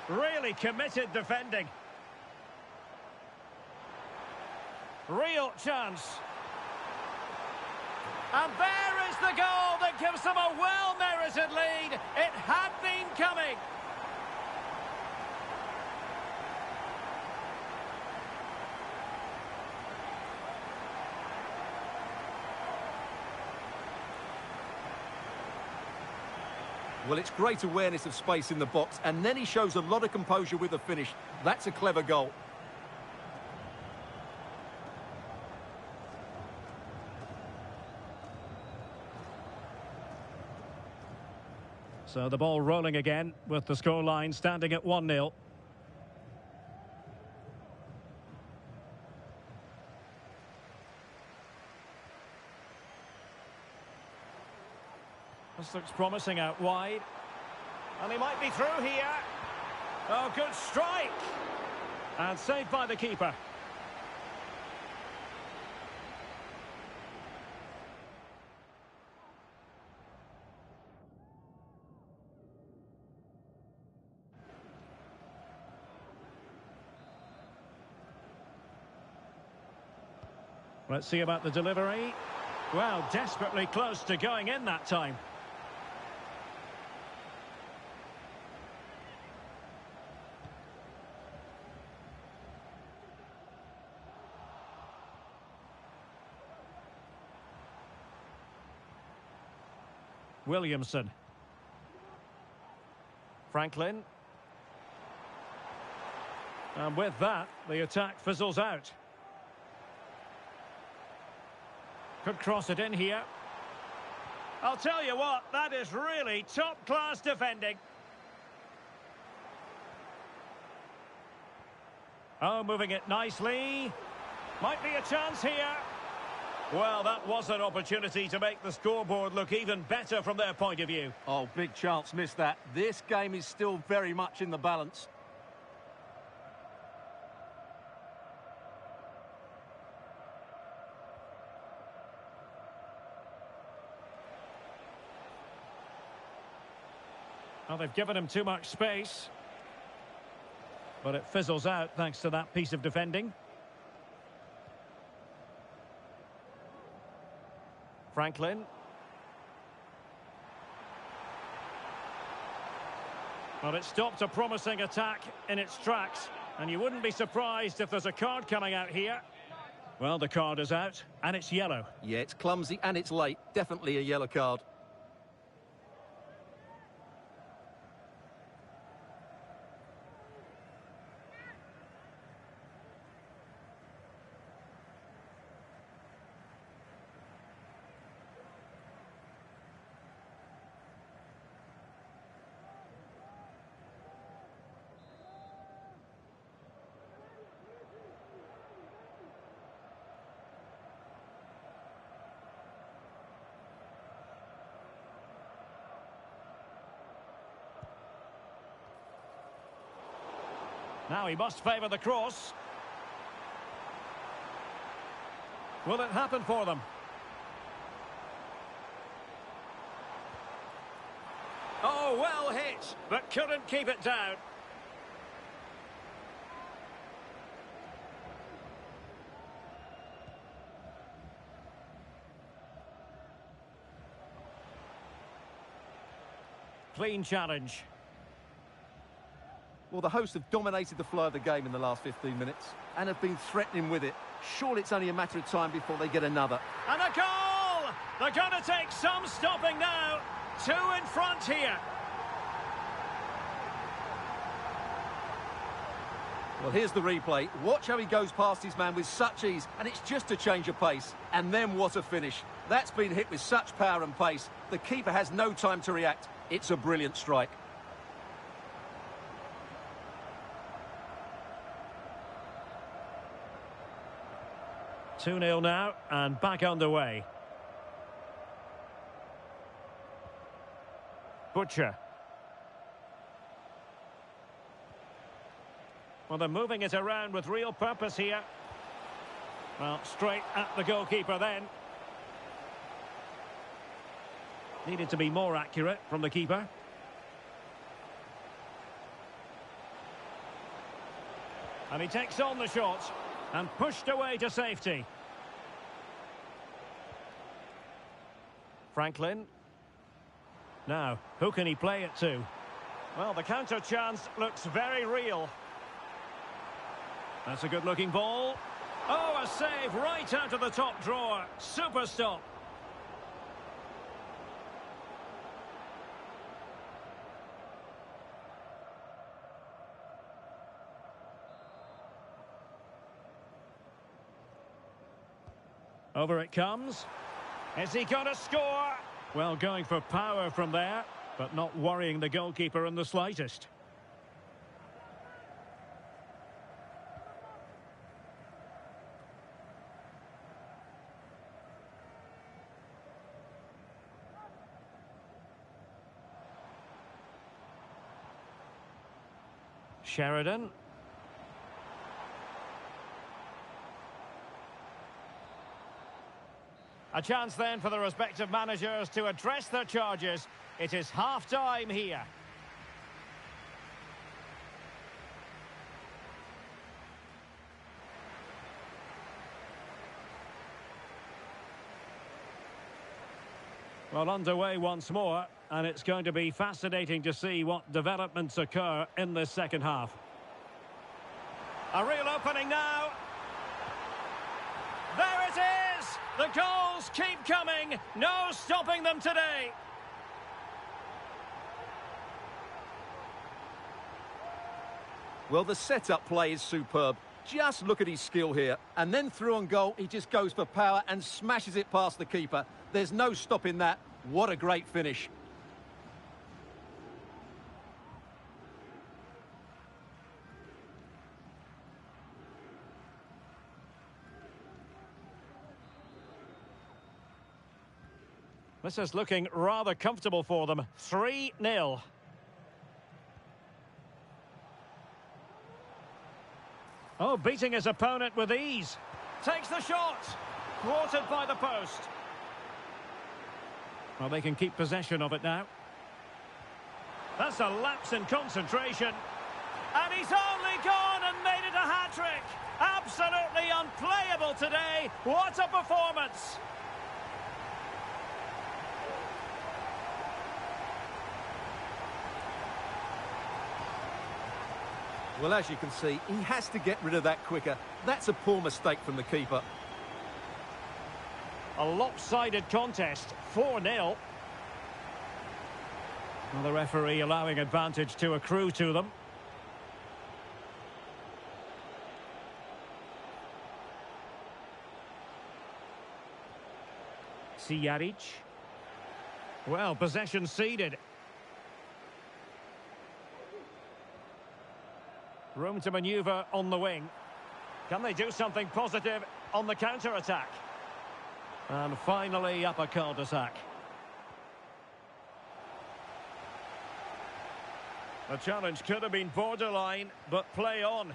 Really committed defending. Real chance. And there is the goal that gives them a well-merited lead. It had been coming. Well, it's great awareness of space in the box, and then he shows a lot of composure with the finish. That's a clever goal. So the ball rolling again with the scoreline standing at 1-0. This looks promising out wide. And he might be through here. Oh, good strike. And saved by the keeper. Let's see about the delivery. Well, desperately close to going in that time. Williamson. Franklin. And with that, the attack fizzles out. Could cross it in here. I'll tell you what, that is really top-class defending. Oh, moving it nicely. Might be a chance here. Well, that was an opportunity to make the scoreboard look even better from their point of view. Oh, big chance, missed that. This game is still very much in the balance. they've given him too much space. But it fizzles out thanks to that piece of defending. Franklin. Well, it stopped a promising attack in its tracks, and you wouldn't be surprised if there's a card coming out here. Well, the card is out, and it's yellow. Yeah, it's clumsy and it's late. Definitely a yellow card. Now he must favour the cross. Will it happen for them? Oh, well hit, but couldn't keep it down. Clean challenge. Well, the hosts have dominated the flow of the game in the last 15 minutes and have been threatening with it. Surely it's only a matter of time before they get another. And a goal! They're going to take some stopping now. 2 in front here. Well, here's the replay. Watch how he goes past his man with such ease, and it's just a change of pace. And then what a finish. That's been hit with such power and pace. The keeper has no time to react. It's a brilliant strike. Two-nil now, and back underway. Butcher. Well, they're moving it around with real purpose here. Well, straight at the goalkeeper then. Needed to be more accurate from the keeper. And he takes on the shot. And pushed away to safety. Franklin. Now, who can he play it to? Well, the counter chance looks very real. That's a good-looking ball. Oh, a save right out of the top drawer. Super stop. Over it comes. Is he going to score? Well, going for power from there, but not worrying the goalkeeper in the slightest. Sheridan. A chance then for the respective managers to address their charges. It is half-time here. Well, underway once more, and it's going to be fascinating to see what developments occur in this second half. A real opening now. There it is! The goals keep coming. No stopping them today. Well, the set-up play is superb. Just look at his skill here. And then through on goal, he just goes for power and smashes it past the keeper. There's no stopping that. What a great finish. This is looking rather comfortable for them. 3-0. Oh, beating his opponent with ease. Takes the shot. Thwarted by the post. Well, they can keep possession of it now. That's a lapse in concentration. And he's only gone and made it a hat-trick. Absolutely unplayable today. What a performance. Well, as you can see, he has to get rid of that quicker. That's a poor mistake from the keeper. A lopsided contest, 4-0. Well, the referee allowing advantage to accrue to them. Sijaric. Well, possession ceded. Room to manoeuvre on the wing. Can they do something positive on the counter-attack? And finally up a cul-de-sac. The challenge could have been borderline, but play on.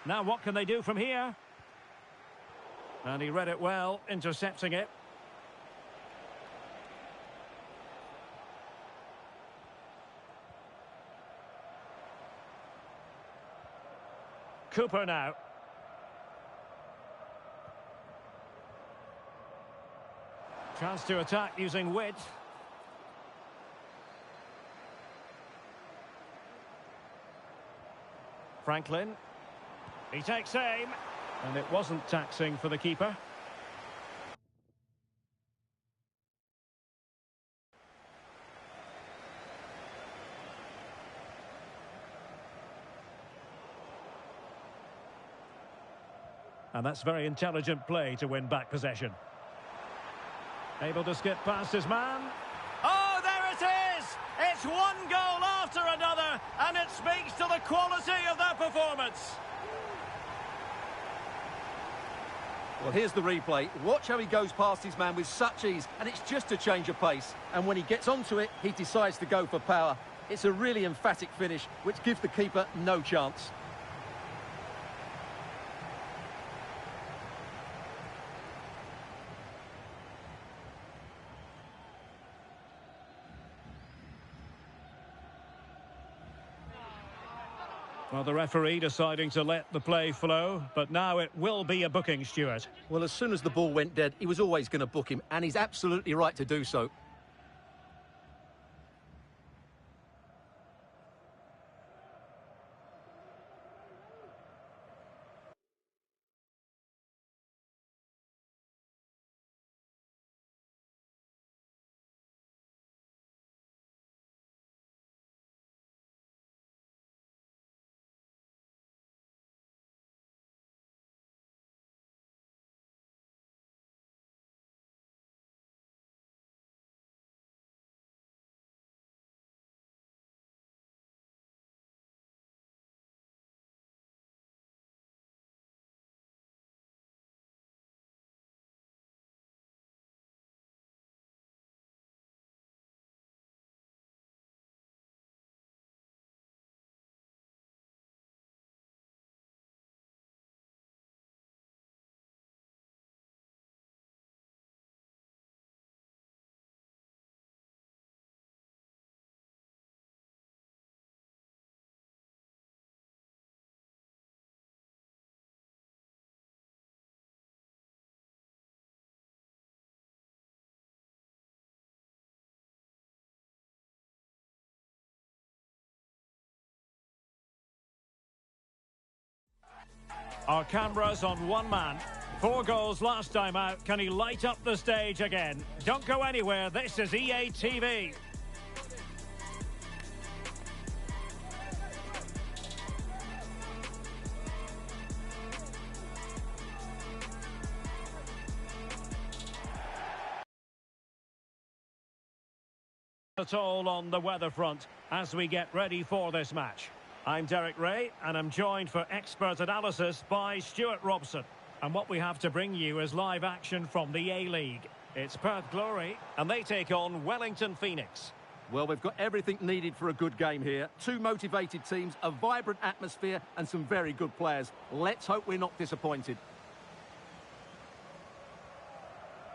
Now what can they do from here? And he read it well, intercepting it. Cooper now. Chance to attack using width. Franklin. He takes aim. And it wasn't taxing for the keeper. And that's very intelligent play to win back possession. Able to skip past his man. Oh, there it is! It's one goal after another, and it speaks to the quality of their performance. Well, here's the replay. Watch how he goes past his man with such ease, and it's just a change of pace. And when he gets onto it, he decides to go for power. It's a really emphatic finish, which gives the keeper no chance. Well, the referee deciding to let the play flow, but now it will be a booking, Stuart. Well, as soon as the ball went dead, he was always going to book him, and he's absolutely right to do so. Our cameras on one man. 4 goals last time out. Can he light up the stage again? Don't go anywhere. This is EA TV. At all on the weather front as we get ready for this match. I'm Derek Ray, and I'm joined for expert analysis by Stuart Robson. And what we have to bring you is live action from the A-League. It's Perth Glory, and they take on Wellington Phoenix. Well, we've got everything needed for a good game here. 2 motivated teams, a vibrant atmosphere, and some very good players. Let's hope we're not disappointed.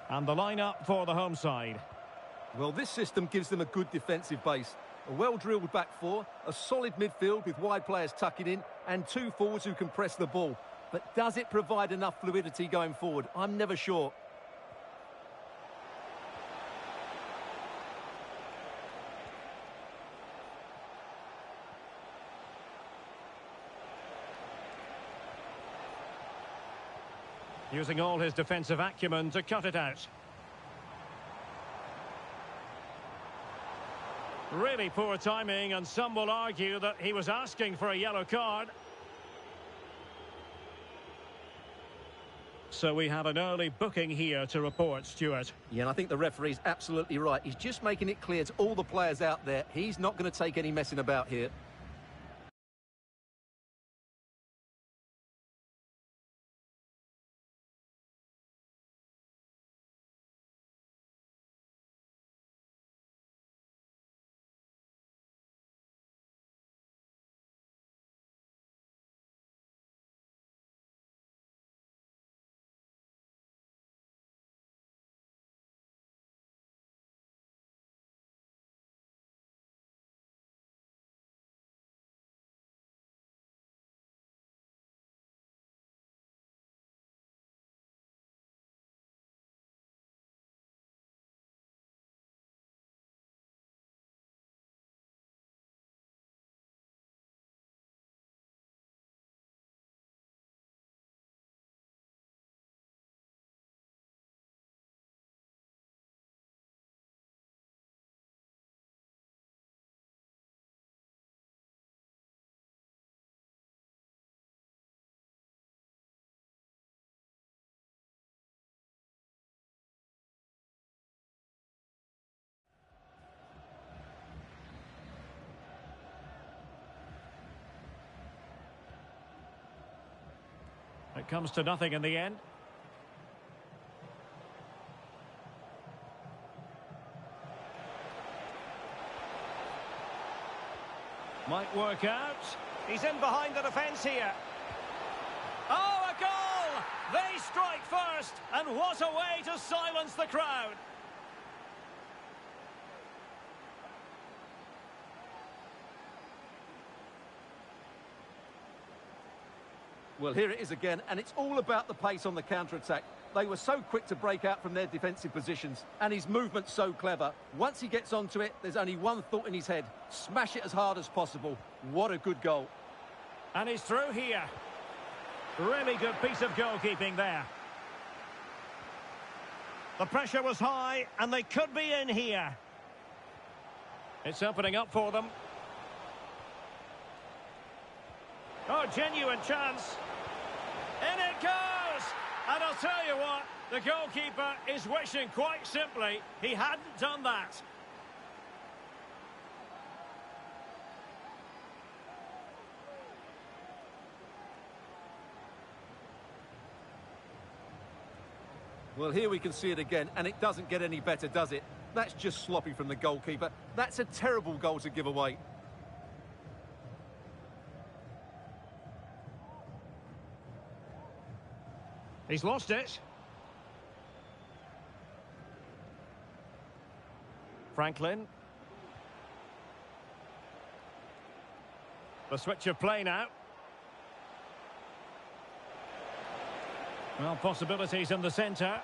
And the lineup for the home side. Well, this system gives them a good defensive base. A well-drilled back four, a solid midfield with wide players tucking in, and two forwards who can press the ball. But does it provide enough fluidity going forward? I'm never sure. Using all his defensive acumen to cut it out. Really poor timing, and some will argue that he was asking for a yellow card. So we have an early booking here to report, Stuart. Yeah, and I think the referee's absolutely right. He's just making it clear to all the players out there, he's not going to take any messing about here. It comes to nothing in the end. Might work out. He's in behind the defence here. Oh, a goal! They strike first, and what a way to silence the crowd. Well, here it is again, and it's all about the pace on the counter-attack. They were so quick to break out from their defensive positions, and his movement's so clever. Once he gets onto it, there's only one thought in his head. Smash it as hard as possible. What a good goal. And he's through here. Really good piece of goalkeeping there. The pressure was high, and they could be in here. It's opening up for them. Oh, genuine chance. In it goes! And I'll tell you what, the goalkeeper is wishing quite simply he hadn't done that. Well, here we can see it again, and it doesn't get any better, does it? That's just sloppy from the goalkeeper. That's a terrible goal to give away. He's lost it. Franklin. The switch of play now. Well, possibilities in the centre.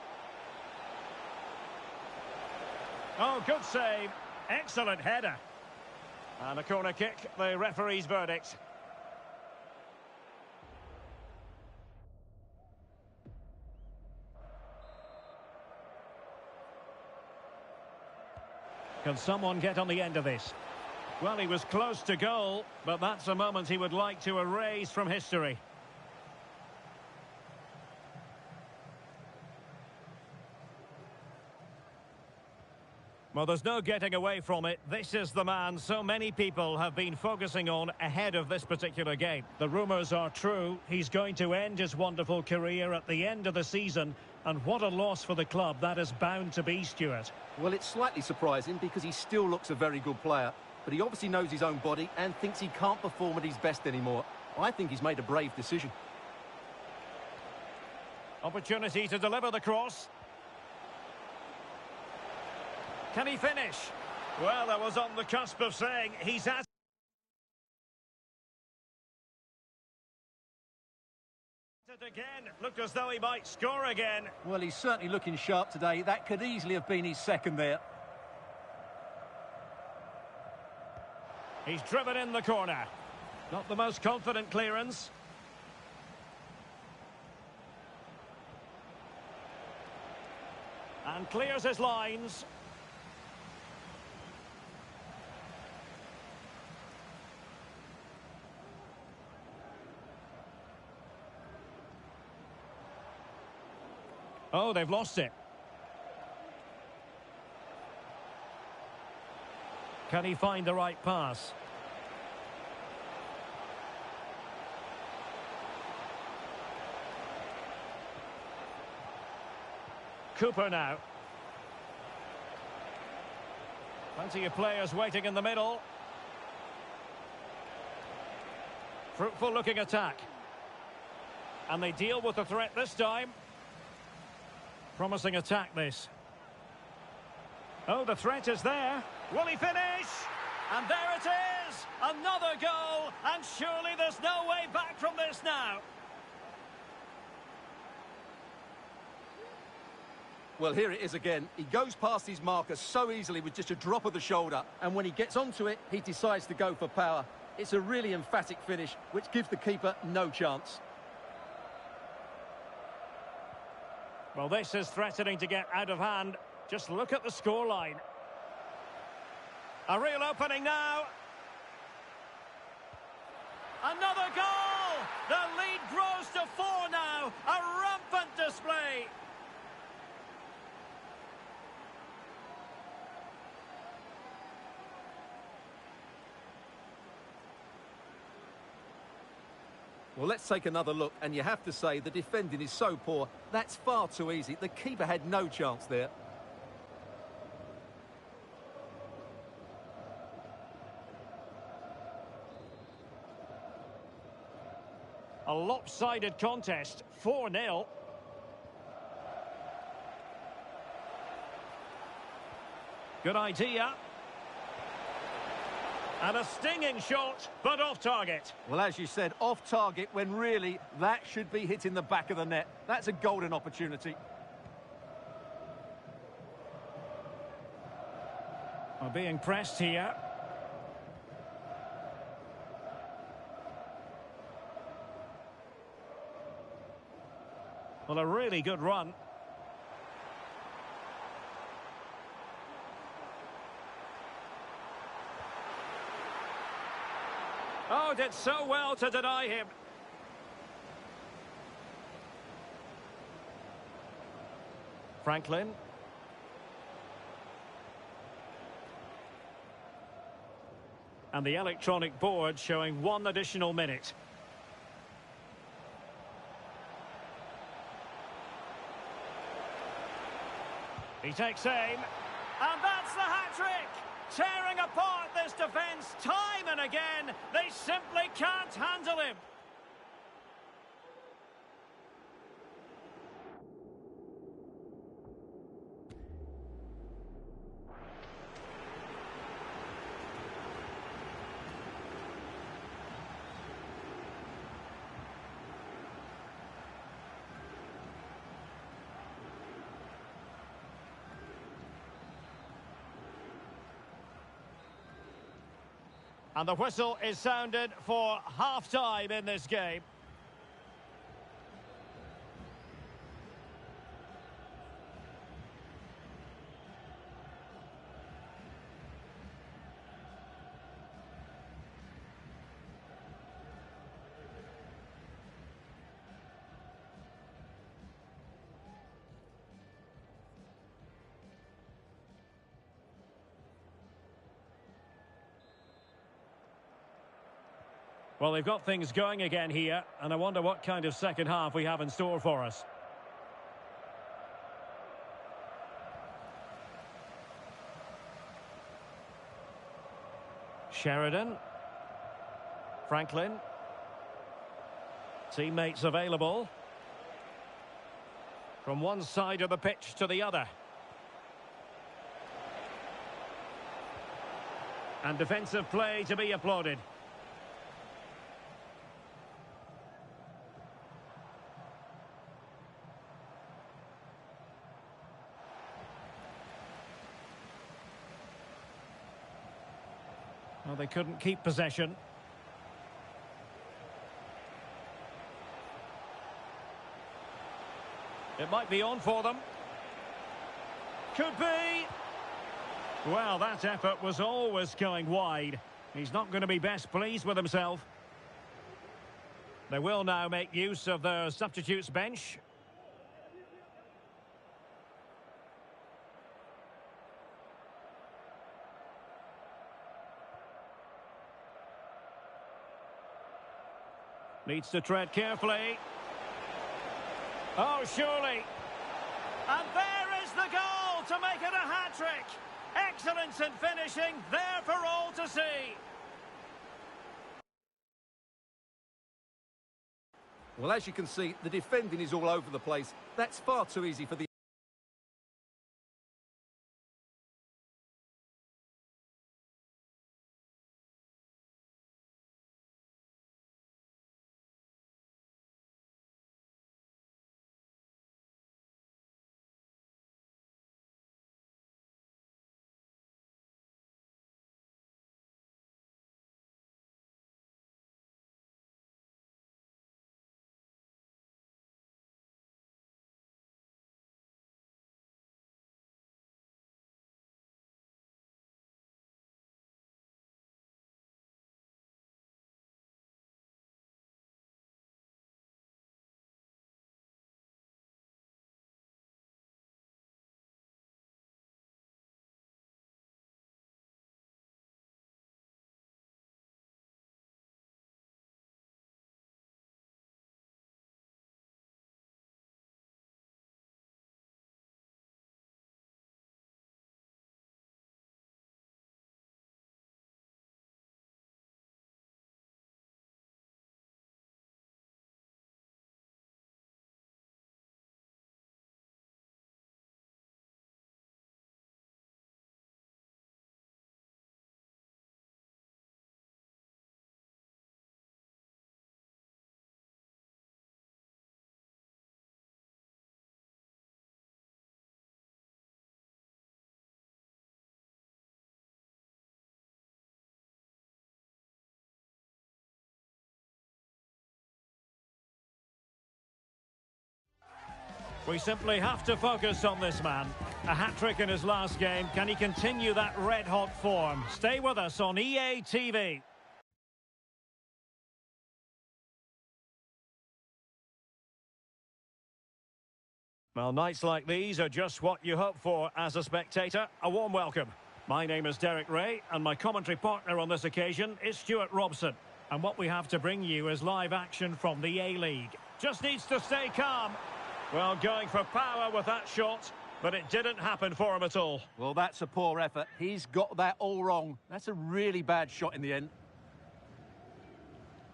Oh, good save. Excellent header. And a corner kick, the referee's verdict. Can someone get on the end of this? Well, he was close to goal, but that's a moment he would like to erase from history. Well, there's no getting away from it. This is the man so many people have been focusing on ahead of this particular game. The rumours are true. He's going to end his wonderful career at the end of the season. And what a loss for the club that is bound to be, Stuart. Well, it's slightly surprising because he still looks a very good player. But he obviously knows his own body and thinks he can't perform at his best anymore. I think he's made a brave decision. Can he finish? Well, I was on the cusp of saying he's at it again. Looked as though he might score again. Well, he's certainly looking sharp today. That could easily have been his second there. He's driven in the corner. Not the most confident clearance. And clears his lines. Oh, they've lost it. Can he find the right pass? Cooper now. Plenty of players waiting in the middle. Fruitful looking attack. And they deal with the threat this time. Promising attack this. Oh, the threat is there. Will he finish? And there it is! Another goal! And surely there's no way back from this now. Well, here it is again. He goes past his marker so easily with just a drop of the shoulder. And when he gets onto it, he decides to go for power. It's a really emphatic finish, which gives the keeper no chance. Well, this is threatening to get out of hand. Just look at the scoreline. A real opening now. Another goal! The lead grows to 4 now. A rampant display. Well, let's take another look, and you have to say the defending is so poor. That's far too easy. The keeper had no chance there. A lopsided contest, 4-0. Good idea. And a stinging shot, but off target. Well, as you said, off target when really that should be hitting the back of the net. That's a golden opportunity. Well, being pressed here. Well, a really good run. Oh, did so well to deny him. Franklin. And the electronic board showing 1 additional minute. He takes aim. And that's the hat-trick! Tearing apart this defence time and again. They simply can't handle him. And the whistle is sounded for half-time in this game. Well, they've got things going again here, and I wonder what kind of second half we have in store for us. Sheridan. Franklin. Teammates available. From one side of the pitch to the other. And defensive play to be applauded. Well, they couldn't keep possession. It might be on for them. Could be. Well, that effort was always going wide. He's not going to be best pleased with himself. They will now make use of their substitutes bench. Needs to tread carefully. Oh, surely. And there is the goal to make it a hat-trick. Excellence in finishing, there for all to see. Well, as you can see, the defending is all over the place. That's far too easy for the... We simply have to focus on this man. A hat-trick in his last game. Can he continue that red-hot form? Stay with us on EA TV. Well, nights like these are just what you hope for as a spectator. A warm welcome. My name is Derek Ray, and my commentary partner on this occasion is Stuart Robson. And what we have to bring you is live action from the A-League. Just needs to stay calm. Well, going for power with that shot, but it didn't happen for him at all. Well, that's a poor effort. He's got that all wrong. That's a really bad shot in the end.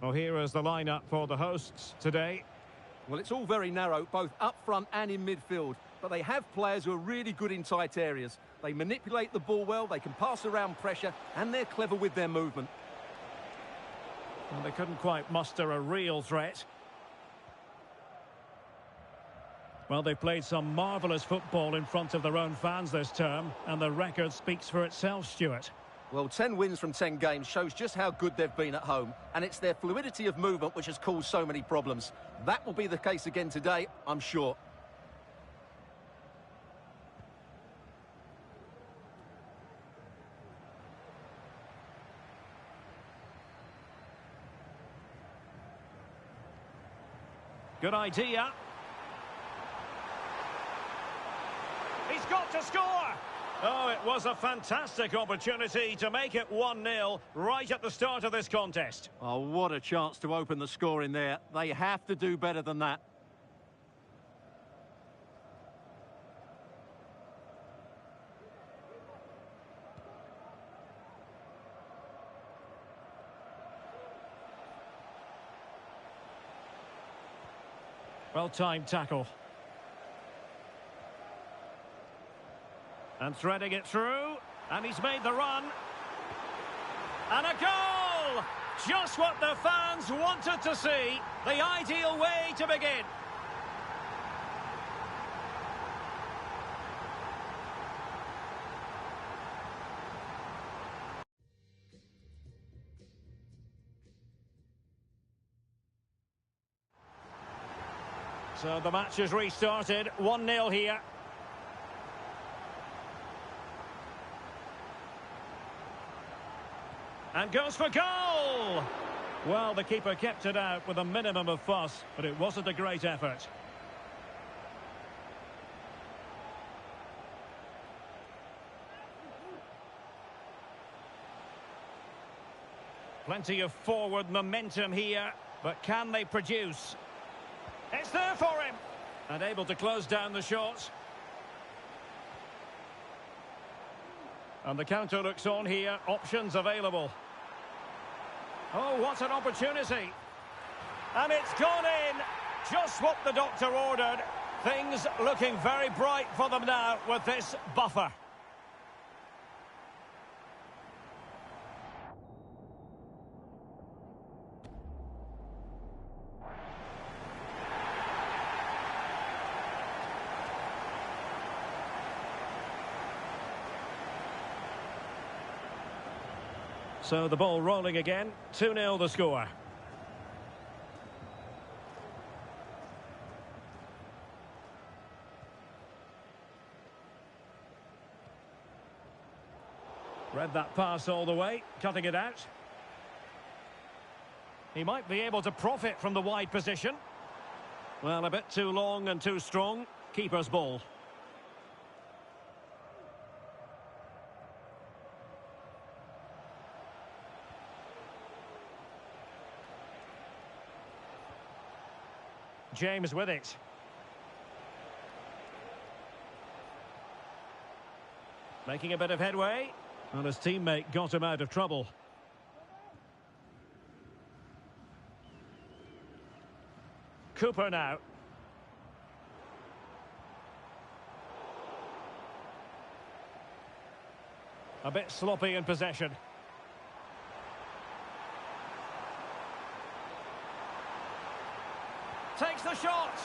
Well, here is the lineup for the hosts today. Well, it's all very narrow, both up front and in midfield. But they have players who are really good in tight areas. They manipulate the ball well, they can pass around pressure, and they're clever with their movement. Well, they couldn't quite muster a real threat. Well, they've played some marvellous football in front of their own fans this term, and the record speaks for itself, Stuart. Well, 10 wins from 10 games shows just how good they've been at home, and it's their fluidity of movement which has caused so many problems. That will be the case again today, I'm sure. Good idea. He's got to score! Oh, it was a fantastic opportunity to make it 1-0 right at the start of this contest. Oh, what a chance to open the score in there. They have to do better than that. Well-timed tackle. And threading it through, and he's made the run. And a goal! Just what the fans wanted to see. The ideal way to begin. So the match has restarted. 1-0 here. And goes for goal! Well, the keeper kept it out with a minimum of fuss, but it wasn't a great effort. Plenty of forward momentum here, but can they produce? It's there for him! And able to close down the shots. And the counter looks on here, options available. Oh, what an opportunity. And it's gone in, just what the doctor ordered. Things looking very bright for them now with this buffer. So the ball rolling again, 2-0 the score. Read that pass all the way, cutting it out. He might be able to profit from the wide position. Well, a bit too long and too strong. Keeper's ball. James with it. Making a bit of headway. And his teammate got him out of trouble. Cooper now. A bit sloppy in possession. Takes the shot.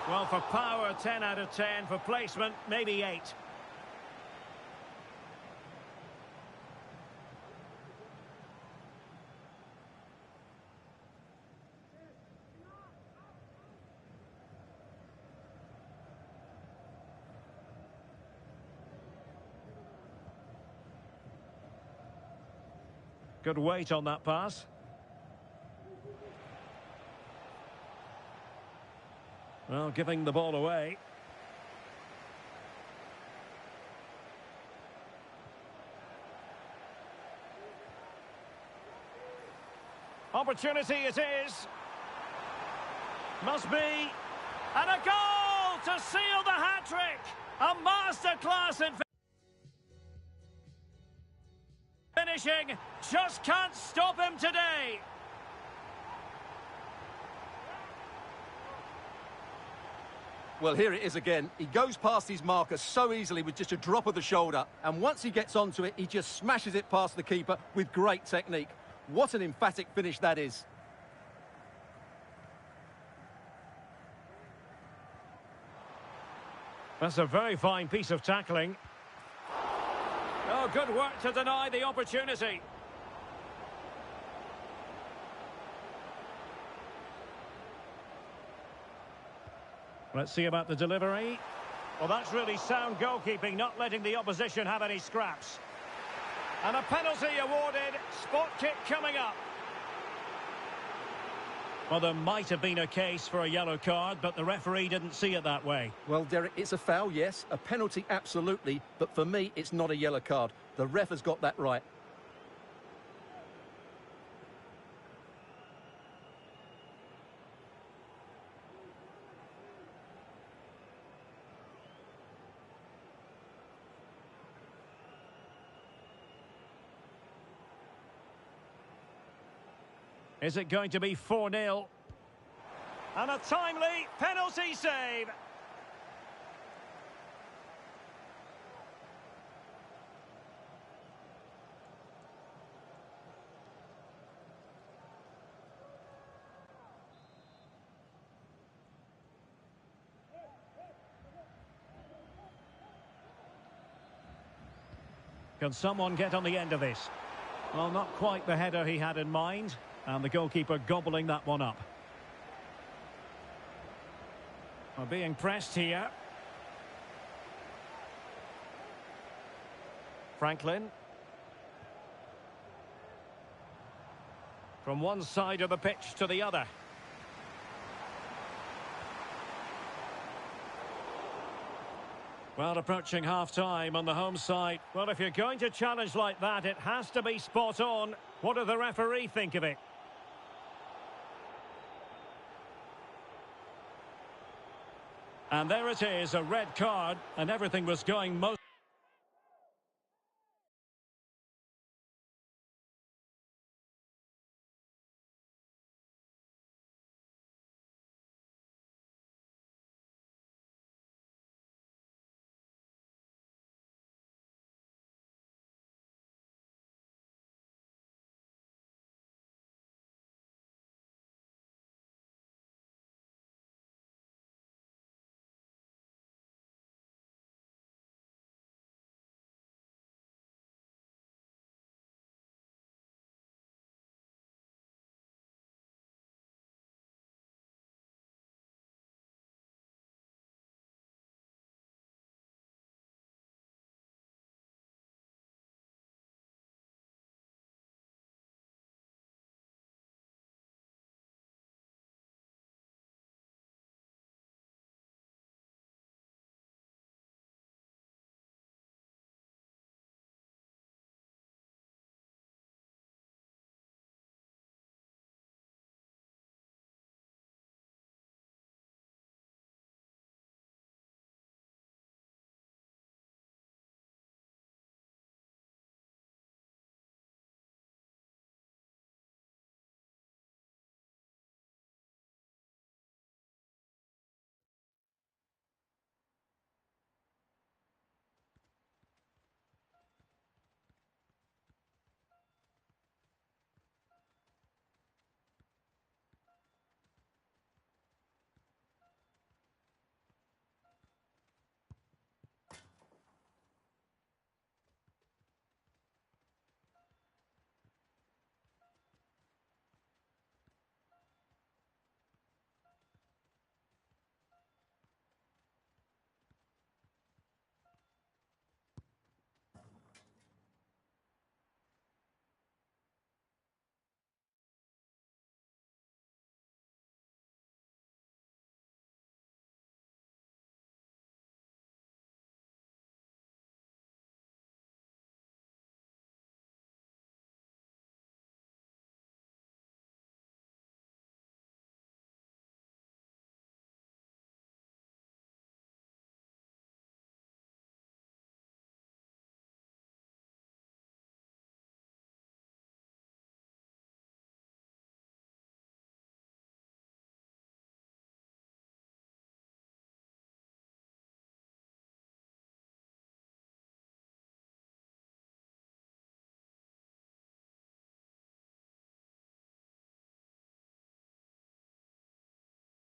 Well, for power, 10 out of 10. For placement, maybe 8. Good weight on that pass. Well, giving the ball away. Opportunity it is. Must be. And a goal to seal the hat-trick. A masterclass in finishing. Just can't stop him today. Well, here it is again. He goes past his marker so easily with just a drop of the shoulder. And once he gets onto it, he just smashes it past the keeper with great technique. What an emphatic finish that is. That's a very fine piece of tackling. Oh, good work to deny the opportunity. Let's see about the delivery. Well, that's really sound goalkeeping, not letting the opposition have any scraps. And a penalty awarded. Spot kick coming up. Well, there might have been a case for a yellow card, but the referee didn't see it that way. Well, Derek, it's a foul, yes. A penalty, absolutely. But for me, it's not a yellow card. The ref has got that right. Is it going to be 4-0? And a timely penalty save. Can someone get on the end of this? Well, not quite the header he had in mind. And the goalkeeper gobbling that one up. We're being pressed here. Franklin. From one side of the pitch to the other. Well, approaching half-time on the home side. Well, if you're going to challenge like that, it has to be spot on. What does the referee think of it? And there it is, a red card, and everything was going most...